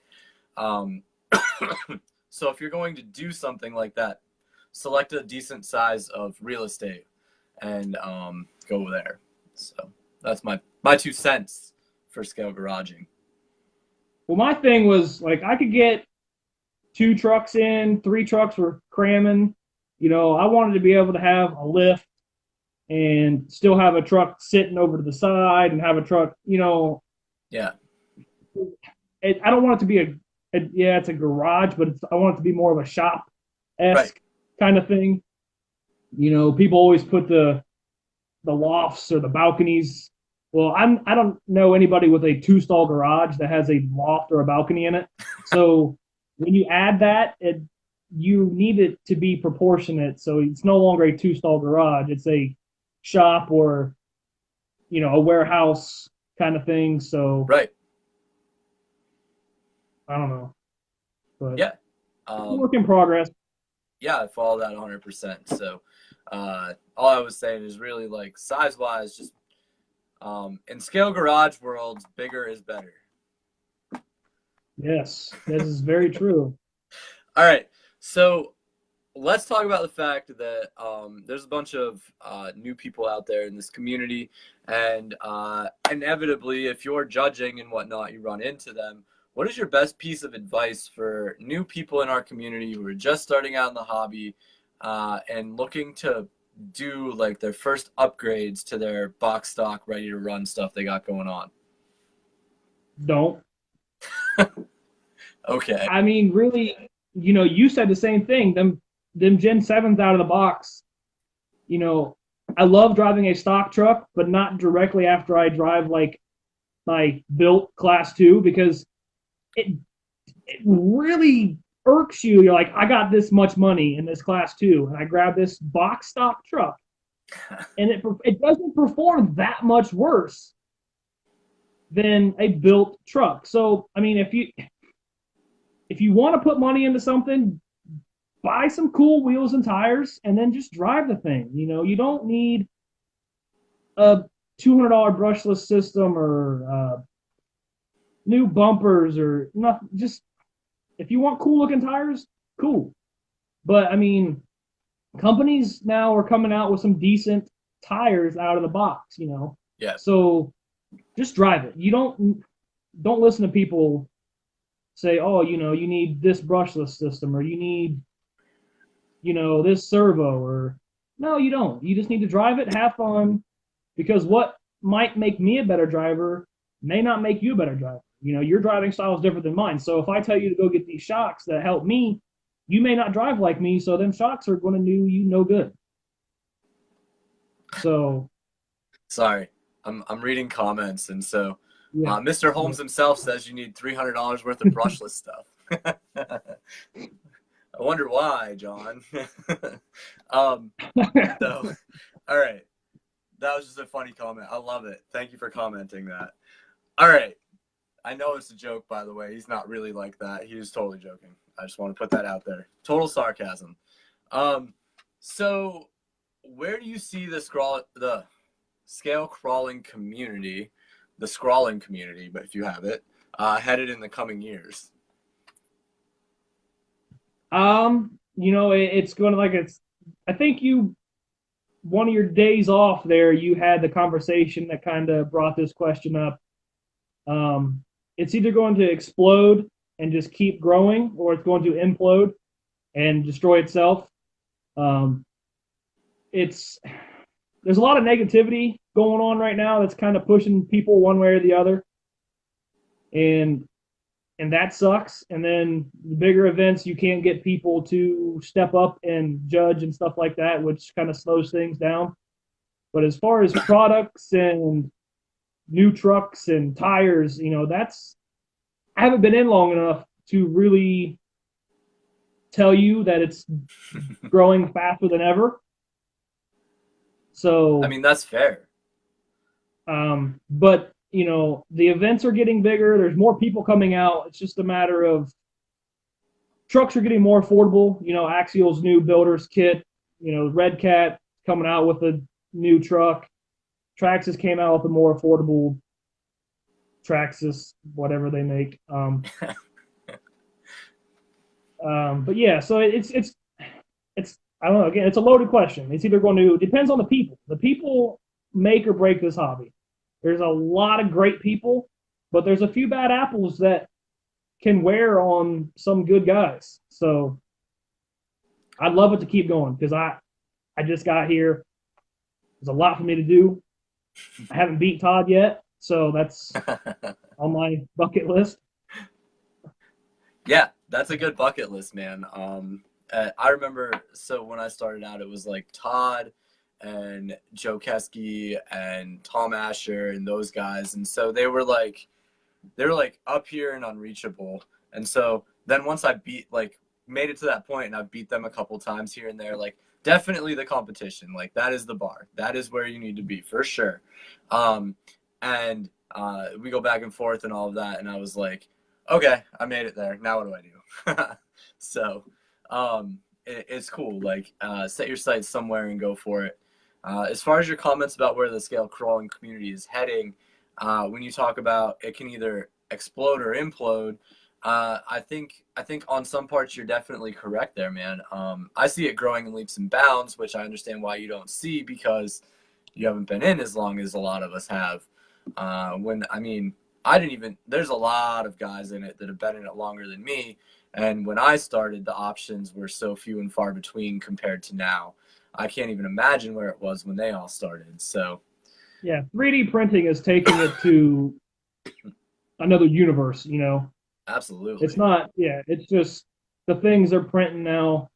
A: So if you're going to do something like that, select a decent size of real estate and go there. So that's my 2 cents for scale garaging.
B: Well, my thing was, like, I could get 2 trucks in, 3 trucks were cramming. You know, I wanted to be able to have a lift and still have a truck sitting over to the side and have a truck, you know.
A: Yeah.
B: I don't want it to be it's a garage, but I want it to be more of a shop-esque kind of thing. You know, people always put the lofts or the balconies. Well, I don't know anybody with a 2-stall garage that has a loft or a balcony in it. So when you add that, you need it to be proportionate. So it's no longer a 2-stall garage. It's a shop or, you know, a warehouse kind of thing. So
A: right.
B: I don't know. But
A: yeah.
B: Work in progress.
A: Yeah, I follow that 100%. So all I was saying is really, like, size-wise, just in scale garage worlds, bigger is better.
B: Yes, this is very true.
A: All right. So let's talk about the fact that there's a bunch of new people out there in this community, and inevitably, if you're judging and whatnot, you run into them. What is your best piece of advice for new people in our community who are just starting out in the hobby and looking to do like their first upgrades to their box stock, ready to run stuff they got going on?
B: Don't.
A: Okay.
B: I mean, really, you know, you said the same thing. Them Gen 7s out of the box, you know, I love driving a stock truck, but not directly after I drive like my built Class 2, because it really irks you. You're like, I got this much money in this Class 2, and I grab this box stock truck, and it doesn't perform that much worse than a built truck. So I mean, if you want to put money into something, buy some cool wheels and tires, and then just drive the thing. You know, you don't need a $200 brushless system or new bumpers or nothing. Just if you want cool looking tires, cool. But I mean, companies now are coming out with some decent tires out of the box. You know,
A: Yeah.
B: so just drive it. You don't listen to people say, oh, you know, you need this brushless system or you need, you know, this servo or no, you don't. You just need to drive it, have fun, because what might make me a better driver may not make you a better driver. You know, your driving style is different than mine. So if I tell you to go get these shocks that help me, you may not drive like me, so them shocks are going to do you no good. So,
A: Sorry, I'm reading comments, and so
B: yeah.
A: Mr. Holmes himself says you need $300 worth of brushless stuff. I wonder why, John. So, all right, that was just a funny comment. I love it. Thank you for commenting that. All right, I know it's a joke, by the way. He's not really like that. He was totally joking. I just want to put that out there. Total sarcasm. So where do you see the scale crawling community, the scrawling community, but if you have it, headed in the coming years?
B: You know, it's going to I think one of your days off there, you had the conversation that kind of brought this question up. It's either going to explode and just keep growing, or it's going to implode and destroy itself. There's a lot of negativity going on right now that's kind of pushing people one way or the other, and that sucks. And then the bigger events, you can't get people to step up and judge and stuff like that, which kind of slows things down. But as far as products and new trucks and tires, you know, I haven't been in long enough to really tell you that it's growing faster than ever. So
A: I mean, that's fair.
B: But you know, the events are getting bigger. There's more people coming out. It's just a matter of trucks are getting more affordable. You know, Axial's new builder's kit. You know, Red Cat coming out with a new truck. Traxxas came out with a more affordable Traxxas, whatever they make. But yeah, so it's I don't know. Again, it's a loaded question. It's either going to depends on the people. The people make or break this hobby. There's a lot of great people, but there's a few bad apples that can wear on some good guys. So I'd love it to keep going because I just got here. There's a lot for me to do. I haven't beat Todd yet, so that's on my bucket list.
A: Yeah, that's a good bucket list, man. I remember, so when I started out, it was like Todd and Joe Keski and Tom Asher and those guys. And so they were like up here and unreachable. And so then once I made it to that point and I beat them a couple times here and there, like definitely the competition, like that is the bar. That is where you need to be for sure. And we go back and forth and all of that. And I was like, okay, I made it there. Now what do I do? So it's cool. Like set your sights somewhere and go for it. As far as your comments about where the scale crawling community is heading, when you talk about it can either explode or implode, I think on some parts you're definitely correct there, man. I see it growing in leaps and bounds, which I understand why you don't see because you haven't been in as long as a lot of us have. There's a lot of guys in it that have been in it longer than me. And when I started, the options were so few and far between compared to now. I can't even imagine where it was when they all started. So,
B: yeah, 3D printing is taking it to another universe, you know.
A: Absolutely.
B: It's not, yeah, it's just the things they're printing now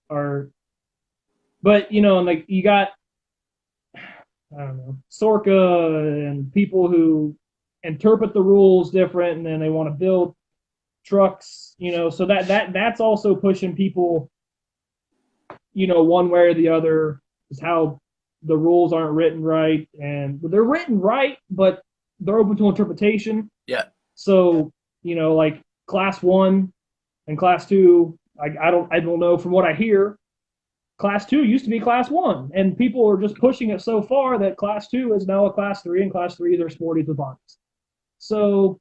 B: are, but, you know, like you got, I don't know, Sorka and people who interpret the rules different and then they want to build trucks, you know, so that's also pushing people, you know, one way or the other is how the rules aren't written right. And they're written right, but they're open to interpretation.
A: Yeah.
B: So, like class 1 and class 2, I don't know. From what I hear, class 2 used to be class 1, and people are just pushing it so far that class 2 is now a class 3, and class 3 are sporties with bodies. So,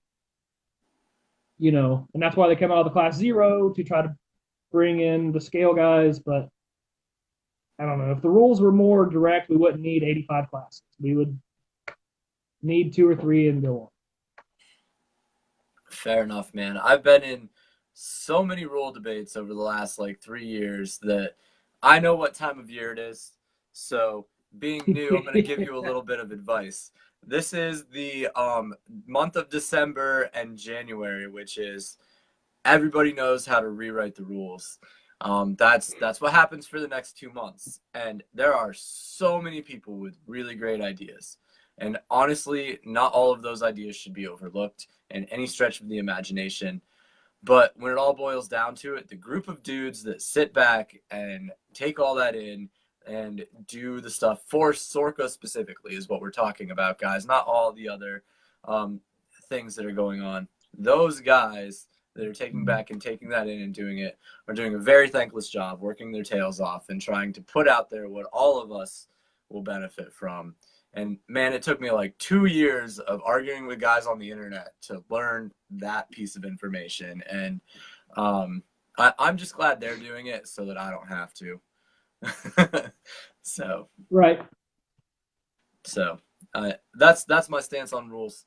B: and that's why they come out of the class 0 to try to bring in the scale guys. But I don't know. If the rules were more direct, we wouldn't need 85 classes. We would need 2 or 3 and go on.
A: Fair enough, man. I've been in so many rule debates over the last like 3 years that I know what time of year it is. So, being new, I'm going to give you a little bit of advice. This is the month of December and January, which is everybody knows how to rewrite the rules. That's what happens for the next 2 months. And there are so many people with really great ideas. And honestly, not all of those ideas should be overlooked in any stretch of the imagination. But when it all boils down to it, the group of dudes that sit back and take all that in and do the stuff for Sorka specifically is what we're talking about, guys. Not all the other things that are going on. Those guys that are taking back and taking that in and doing it are doing a very thankless job, working their tails off and trying to put out there what all of us will benefit from. And man, it took me like 2 years of arguing with guys on the internet to learn that piece of information. And I'm just glad they're doing it so that I don't have to. So
B: right.
A: So that's my stance on rules.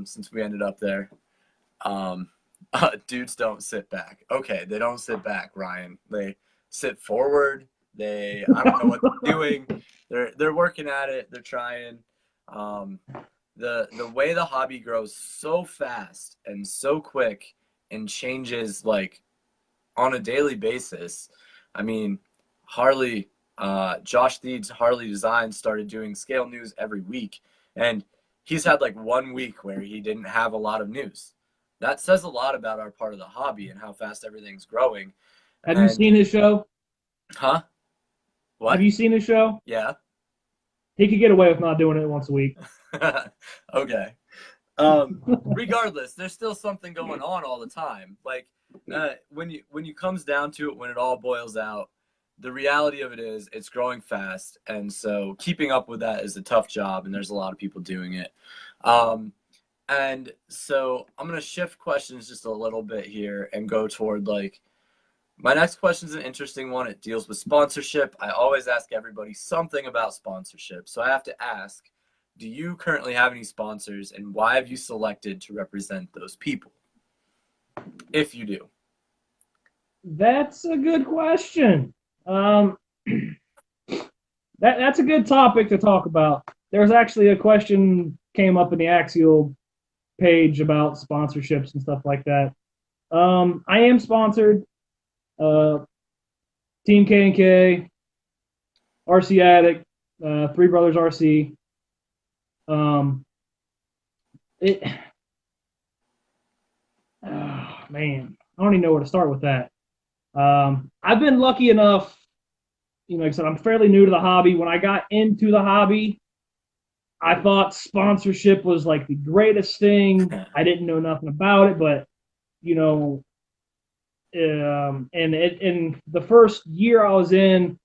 A: Since we ended up there, dudes don't sit back. Okay, they don't sit back, Ryan. They sit forward. I don't know what they're doing. They're working at it. They're trying. The way the hobby grows so fast and so quick and changes like on a daily basis. I mean, Harley, Josh Theed's Harley Design started doing scale news every week, and he's had like 1 week where he didn't have a lot of news. That says a lot about our part of the hobby and how fast everything's growing.
B: Have you seen his show?
A: Huh? What?
B: Have you seen his show?
A: Yeah.
B: He could get away with not doing it once a week.
A: Okay. Regardless, there's still something going on all the time. Like when you comes down to it, when it all boils out, the reality of it is it's growing fast, and so keeping up with that is a tough job, and there's a lot of people doing it. And so I'm gonna shift questions just a little bit here and go toward like my next question is an interesting one. It deals with sponsorship. I always ask everybody something about sponsorship. So I have to ask, do you currently have any sponsors, and why have you selected to represent those people? If you do.
B: That's a good question. That's a good topic to talk about. There's actually a question came up in the Axial page about sponsorships and stuff like that. I am sponsored. Team K&K, RC Addict, Three Brothers RC. Man, I don't even know where to start with that. I've been lucky enough, like I said, I'm fairly new to the hobby. When I got into the hobby, I thought sponsorship was like the greatest thing. I didn't know nothing about it, but and in the first year I was in,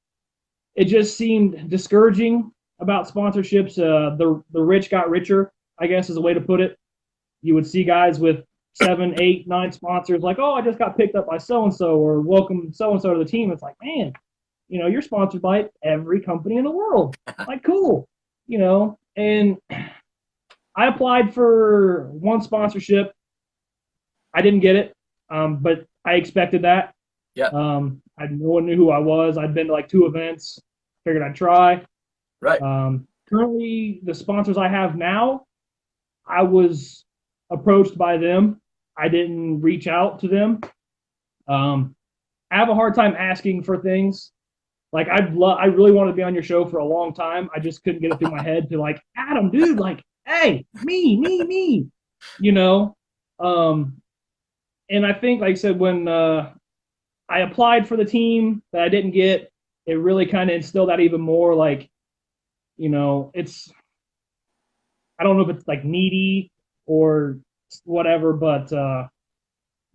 B: it just seemed discouraging about sponsorships. The rich got richer, I guess is a way to put it. You would see guys with 7, 8, 9 sponsors, like, oh, I just got picked up by so and so, or welcome so and so to the team. It's like, man, you're sponsored by every company in the world. Like, cool, And I applied for one sponsorship. I didn't get it, but I expected that.
A: Yeah.
B: No one knew who I was. I'd been to like 2 events. Figured I'd try.
A: Right.
B: Currently, the sponsors I have now, I was approached by them. I didn't reach out to them. I have a hard time asking for things. Like I really wanted to be on your show for a long time. I just couldn't get it through my head to like, Adam, dude, like, hey, me. And I think, like I said, when I applied for the team that I didn't get, it really kind of instilled that even more. Like, I don't know if it's like needy or whatever, but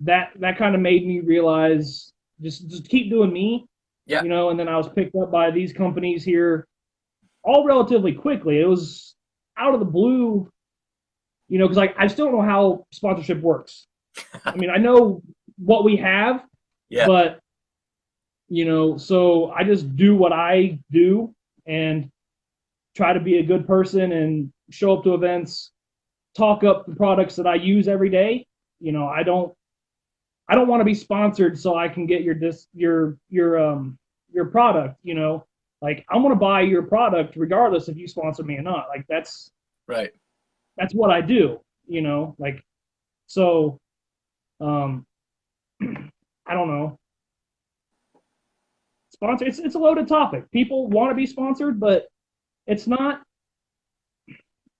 B: that kind of made me realize just keep doing me,
A: Yeah.
B: And then I was picked up by these companies here all relatively quickly. It was out of the blue, because like I still don't know how sponsorship works. I mean, I know what we have,
A: Yeah.
B: but so I just do what I do and try to be a good person and show up to events, talk up the products that I use every day. I don't want to be sponsored so I can get your product, Like I'm gonna buy your product regardless if you sponsor me or not. Like that's
A: Right.
B: what I do, like so I don't know. Sponsor it's a loaded topic. People want to be sponsored, but it's not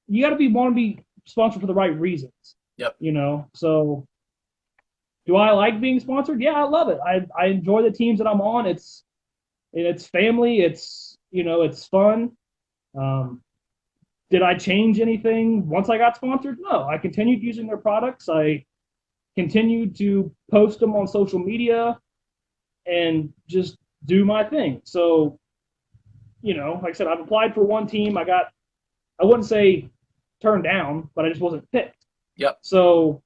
B: you gotta be want to be sponsored for the right reasons.
A: Yep.
B: So do I like being sponsored? Yeah, I love it. I enjoy the teams that I'm on. It's family. It's fun. Did I change anything once I got sponsored? No. I continued using their products. I continued to post them on social media and just do my thing. So, like I said, I've applied for one team. I wouldn't say turned down, but I just wasn't picked.
A: Yep.
B: So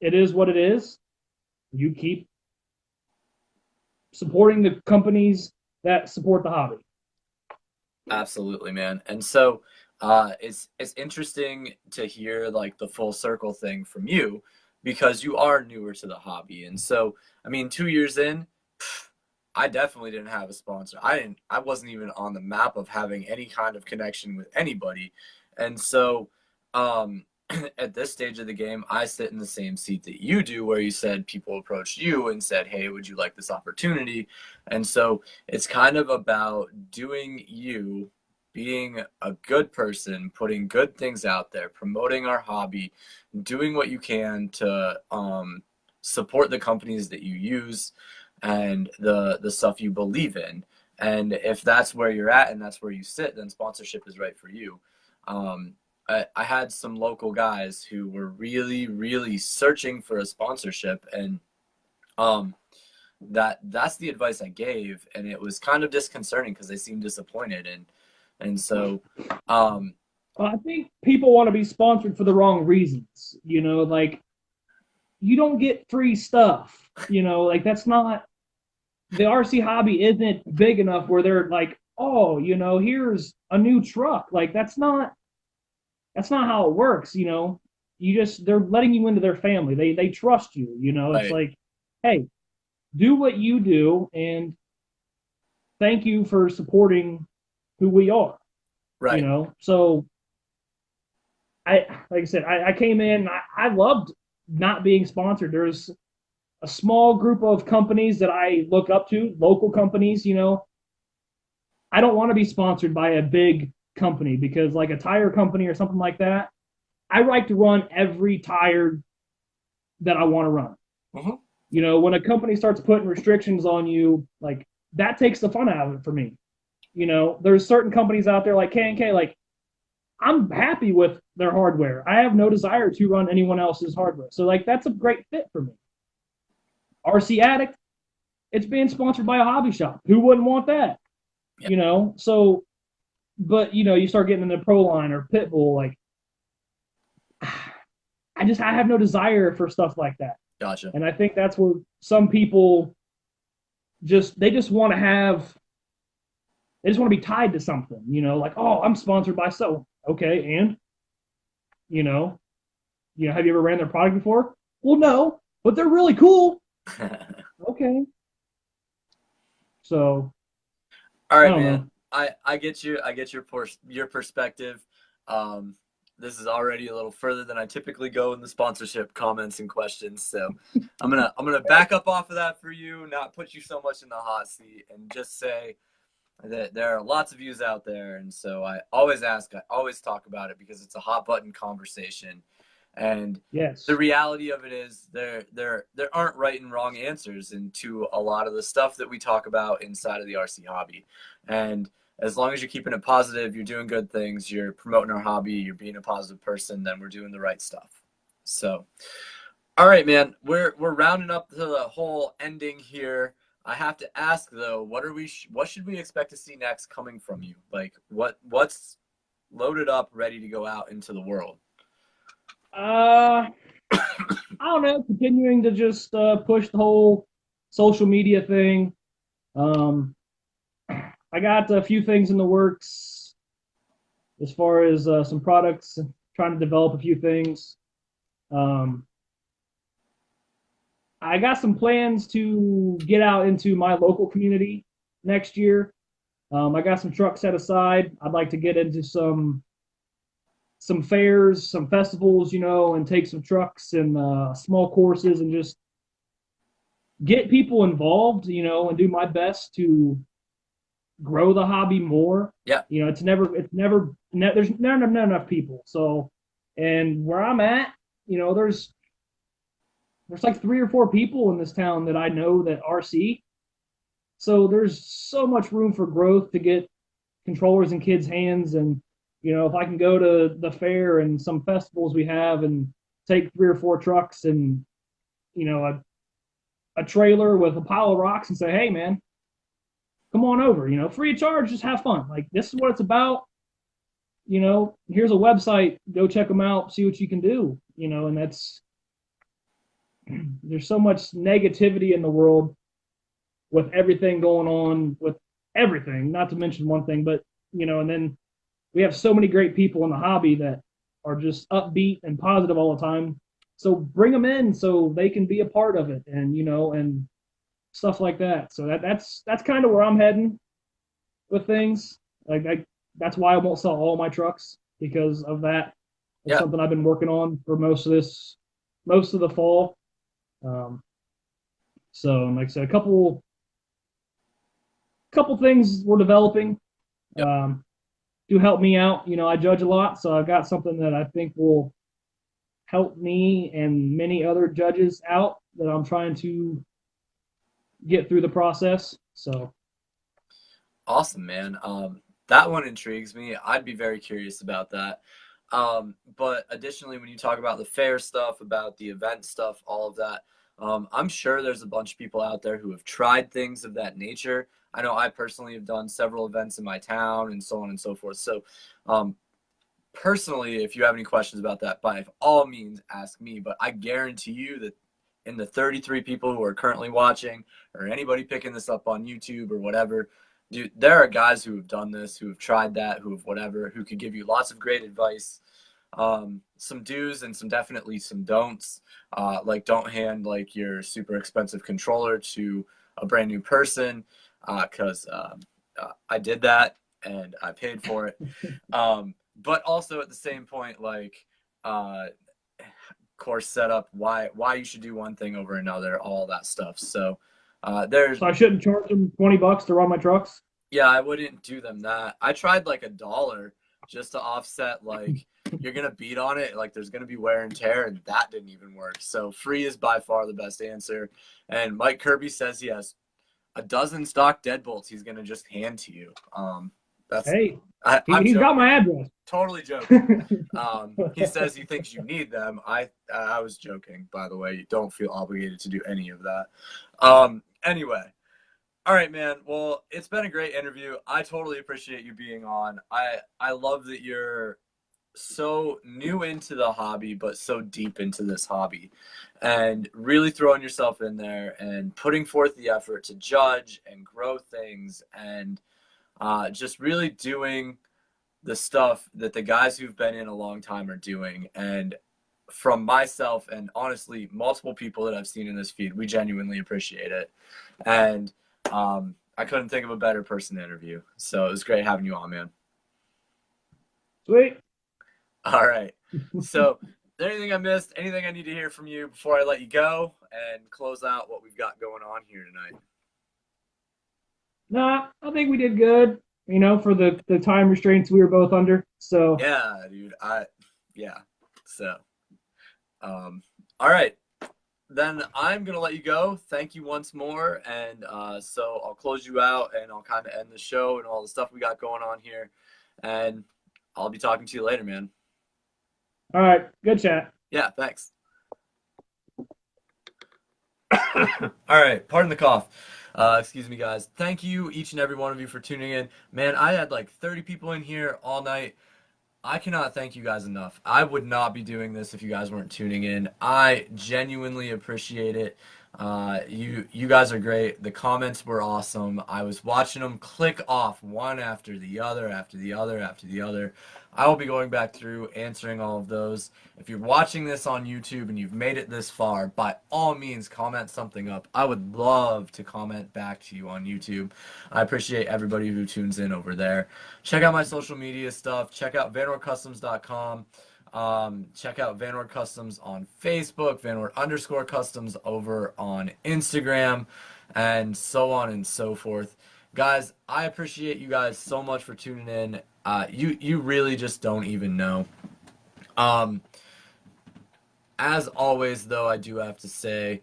B: it is what it is. You keep supporting the companies that support the hobby.
A: Absolutely, man. And so it's interesting to hear like the full circle thing from you because you are newer to the hobby. And so, I mean, 2 years in, I definitely didn't have a sponsor. I wasn't even on the map of having any kind of connection with anybody. And so, at this stage of the game, I sit in the same seat that you do, where you said people approached you and said, hey, would you like this opportunity? And so it's kind of about doing you, being a good person, putting good things out there, promoting our hobby, doing what you can to support the companies that you use and the stuff you believe in. And if that's where you're at and that's where you sit, then sponsorship is right for you. I had some local guys who were really, really searching for a sponsorship, and that's the advice I gave, and it was kind of disconcerting because they seemed disappointed, and so
B: I think people want to be sponsored for the wrong reasons. Like you don't get free stuff. Like that's not the RC hobby isn't big enough where they're like, oh, here's a new truck. Like that's not how it works. They're letting you into their family. They trust you. It's
A: right.
B: like, hey, do what you do and thank you for supporting who we are.
A: Right.
B: So like I said, I came in, I loved not being sponsored. There's a small group of companies that I look up to, local companies. I don't want to be sponsored by a big company because like a tire company or something like that, I like to run every tire that I want to run.
A: Mm-hmm.
B: When a company starts putting restrictions on you, like that takes the fun out of it for me. There's certain companies out there like K&K, like I'm happy with their hardware. I have no desire to run anyone else's hardware. So like that's a great fit for me. RC Addict, it's being sponsored by a hobby shop. Who wouldn't want that? Yep. So but you start getting into Pro Line or Pitbull, like I have no desire for stuff like that.
A: Gotcha.
B: And I think that's where some people just want to be tied to something, like, oh, I'm sponsored by so. Okay, and have you ever ran their product before? Well, no, but they're really cool. Okay. So
A: all right, man. I get you. I get your perspective. This is already a little further than I typically go in the sponsorship comments and questions. So I'm gonna back up off of that for you, not put you so much in the hot seat, and just say that there are lots of views out there. And so I always talk about it because it's a hot button conversation. And
B: yes,
A: the reality of it is there aren't right and wrong answers into a lot of the stuff that we talk about inside of the RC hobby. And as long as you're keeping it positive, you're doing good things, you're promoting our hobby, you're being a positive person, then we're doing the right stuff. So, all right, man, we're rounding up to the whole ending here. I have to ask though, what should we expect to see next coming from you? Like what's loaded up, ready to go out into the world?
B: I don't know, continuing to just push the whole social media thing. I got a few things in the works as far as some products, trying to develop a few things. I got some plans to get out into my local community next year. I got some trucks set aside. I'd like to get into some fairs, some festivals, and take some trucks and small courses and just get people involved, and do my best to grow the hobby more.
A: Yeah.
B: There's never enough people. So, and where I'm at, there's like 3 or 4 people in this town that I know that RC. So there's so much room for growth to get controllers in kids' hands. And, if I can go to the fair and some festivals we have and take 3 or 4 trucks and, a trailer with a pile of rocks and say, hey, man, come on over, free of charge, just have fun. Like, this is what it's about. Here's a website, go check them out, see what you can do, and there's so much negativity in the world with everything going on with everything, not to mention one thing, but, and then we have so many great people in the hobby that are just upbeat and positive all the time. So bring them in so they can be a part of it and, and stuff like that. So that's kind of where I'm heading with things. That's why I won't sell all my trucks, because of that. It's something I've been working on for most of the fall. So like I said, a couple things we're developing to help me out. I judge a lot, so I've got something that I think will help me and many other judges out that I'm trying to get through the process. So
A: awesome, man. That one intrigues me. I'd be very curious about that. But additionally, when you talk about the fair stuff, about the event stuff, all of that, I'm sure there's a bunch of people out there who have tried things of that nature. I know I personally have done several events in my town and so on and so forth. So personally, if you have any questions about that, by all means, ask me. But I guarantee you that in the 33 people who are currently watching, or anybody picking this up on YouTube or whatever, dude, there are guys who have done this, who have tried that, who have whatever, who could give you lots of great advice. Some do's and definitely some don'ts. Like, don't hand like your super expensive controller to a brand new person, because I did that and I paid for it. But also at the same point, like, course setup, why you should do one thing over another, all that stuff. So
B: so I shouldn't charge them $20 to run my trucks?
A: Yeah, I wouldn't do them that. I tried like $1 just to offset, like, you're gonna beat on it, like there's gonna be wear and tear, and that didn't even work. So free is by far the best answer. And Mike Kirby says he has a dozen stock deadbolts he's gonna just hand to you.
B: He's
A: joking.
B: got my address.
A: Totally joking. He says he thinks you need them. I was joking, by the way. You don't feel obligated to do any of that. Anyway. All right, man. Well, it's been a great interview. I totally appreciate you being on. I love that you're so new into the hobby, but so deep into this hobby, and really throwing yourself in there and putting forth the effort to judge and grow things, and just really doing the stuff that the guys who've been in a long time are doing. And from myself and honestly multiple people that I've seen in this feed, we genuinely appreciate it. And I couldn't think of a better person to interview. So it was great having you on, man.
B: Sweet.
A: All right. So is there anything I missed? Anything I need to hear from you before I let you go and close out what we've got going on here tonight?
B: Nah, I think we did good, for the time restraints we were both under. So
A: yeah, dude. So all right. then I'm gonna let you go. Thank you once more, and so I'll close you out, and I'll kind of end the show and all the stuff we got going on here, and I'll be talking to you later, man.
B: All right, good chat.
A: Yeah, thanks. All right, pardon the cough. Excuse me, guys. Thank you, each and every one of you, for tuning in. Man, I had like 30 people in here all night. I cannot thank you guys enough. I would not be doing this if you guys weren't tuning in. I genuinely appreciate it. You guys are great. The comments were awesome. I was watching them click off one after the other, after the other, after the other. I will be going back through answering all of those. If you're watching this on YouTube and you've made it this far, by all means comment something up. I would love to comment back to you on YouTube. I appreciate everybody who tunes in over there. Check out my social media stuff. Check out VanOrdCustoms.com. Check out VanOrd Customs on Facebook, VanOrd_Customs over on Instagram, and so on and so forth. Guys, I appreciate you guys so much for tuning in. You really just don't even know. As always, though, I do have to say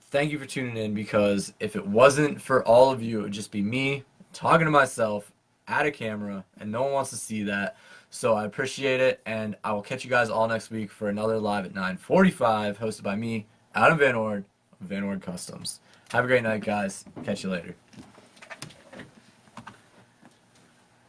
A: thank you for tuning in, because if it wasn't for all of you, it would just be me talking to myself at a camera, and no one wants to see that. So I appreciate it, and I will catch you guys all next week for another live at 9:45, hosted by me, Adam VanOrd of VanOrd Customs. Have a great night, guys. Catch you later.